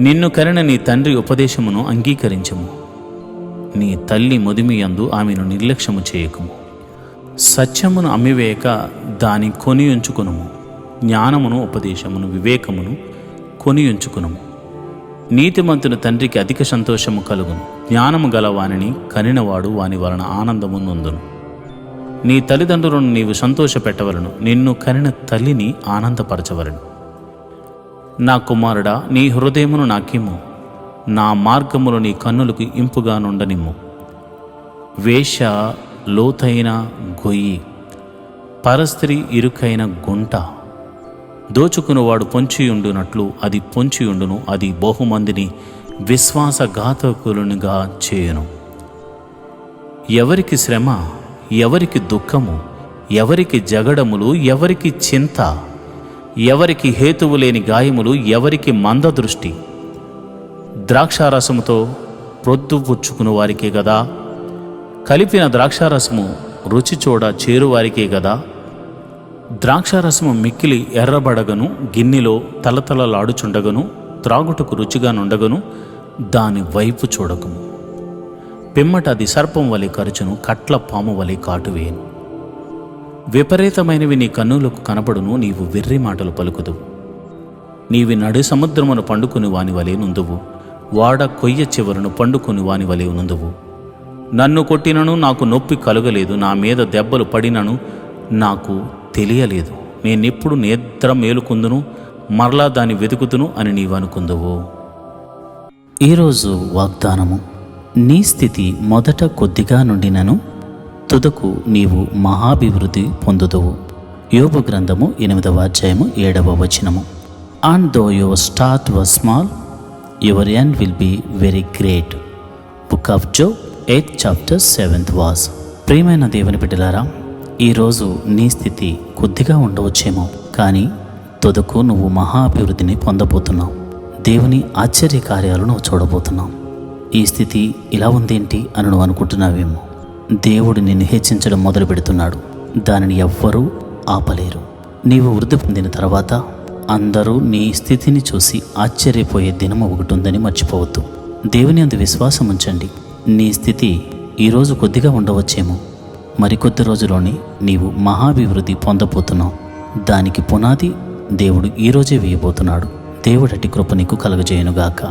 నిన్ను కనిన నీ తండ్రి ఉపదేశమును అంగీకరించము. నీ తల్లి ముదిమియందు ఆమెను నిర్లక్ష్యము చేయకుము. సత్యమును అమ్మివేయక దాని కొని ఉంచుకునుము. జ్ఞానమును ఉపదేశమును వివేకమును కొని ఉంచుకునుము. నీతిమంతుని తండ్రికి అధిక సంతోషము కలుగును. జ్ఞానము గల వానిని కనినవాడు వాని వలన ఆనందము నొందును. నీ తల్లిదండ్రులను నీవు సంతోషపెట్టవలను, నిన్ను కనిన తల్లిని ఆనందపరచవలను. నా కుమారుడా, నీ హృదయమును నాకిమ్ము. నా మార్గములు నీ కన్నులకు ఇంపుగా నుండనిమ్ము. వేశ్య లోతైన గొయ్యి, పరస్త్రీ ఇరుకైన గుంట. దోచుకునివాడు పొంచియుండునట్లు అది పొంచియుండును. అది బహుమందిని విశ్వాసఘాతకులునిగా చేయును. ఎవరికి శ్రమ, ఎవరికి దుఃఖము, ఎవరికి జగడములు, ఎవరికి చింత, ఎవరికి హేతువు లేని గాయములు, ఎవరికి మందదృష్టి. ద్రాక్షారసముతో ప్రొద్దుపుచ్చుకుని వారికే గదా, కలిపిన ద్రాక్షారసము రుచి చూడ చేరువారికే గదా. ద్రాక్షారసము మిక్కిలి ఎర్రబడగను, గిన్నెలో తలతలలాడుచుండగను, త్రాగుటకు రుచిగా నుండగను, దాని వైపు చూడకము. పిమ్మట అది సర్పం వలె కరుచును, కట్ల పాము వలె కాటువేయను. విపరీతమైనవి నీ కన్నులకు కనపడును, నీవు వెర్రి మాటలు పలుకుదువు. నీవి నడి సముద్రమును పండుకుని వాని వలె నుందువు, వాడ కొయ్య చివరను పండుకుని వాని వలె నుందువు. నన్ను కొట్టినను నాకు నొప్పి కలుగలేదు, నా మీద దెబ్బలు పడినను నాకు తెలియలేదు. నేనెప్పుడు నిద్ర మేలుకుందును, మరలా దాన్ని వెతుకుతును అని నీవు అనుకుందువు. ఈరోజు వాగ్దానము. నీ స్థితి మొదట కొద్దిగా నుండినను తుదకు నీవు మహాభివృద్ధి పొందుదువు. యోబు గ్రంథము 8వ అధ్యాయము 7వ వచనము. And though your start was small, your end will be very great. Book of Job 8th chapter 7th verse. ప్రియమైన దేవుని బిడ్డలారా, ఈరోజు నీ స్థితి కొద్దిగా ఉండవచ్చేమో, కానీ తుదకు నువ్వు మహాభివృద్ధిని పొందబోతున్నావు. దేవుని ఆశ్చర్య కార్యాలను నువ్వు చూడబోతున్నావు. ఈ స్థితి ఇలా ఉందేంటి అని నువ్వు అనుకుంటున్నావేమో. దేవుడు నిన్ను హెచ్చించడం మొదలు పెడుతున్నాడు. దానిని ఎవ్వరూ ఆపలేరు. నీవు వృద్ధి పొందిన తర్వాత అందరూ నీ స్థితిని చూసి ఆశ్చర్యపోయే దినం ఒకటి ఉందని మర్చిపోవద్దు. దేవుని అందు విశ్వాసం ఉంచండి. నీ స్థితి ఈరోజు కొద్దిగా ఉండవచ్చేమో, మరికొద్ది రోజుల్లోనే నీవు మహాభివృద్ధి పొందబోతున్నావు. దానికి పునాది దేవుడు ఈరోజే వేయబోతున్నాడు. దేవుడటి కృప నీకు కలుగజేయునుగాక.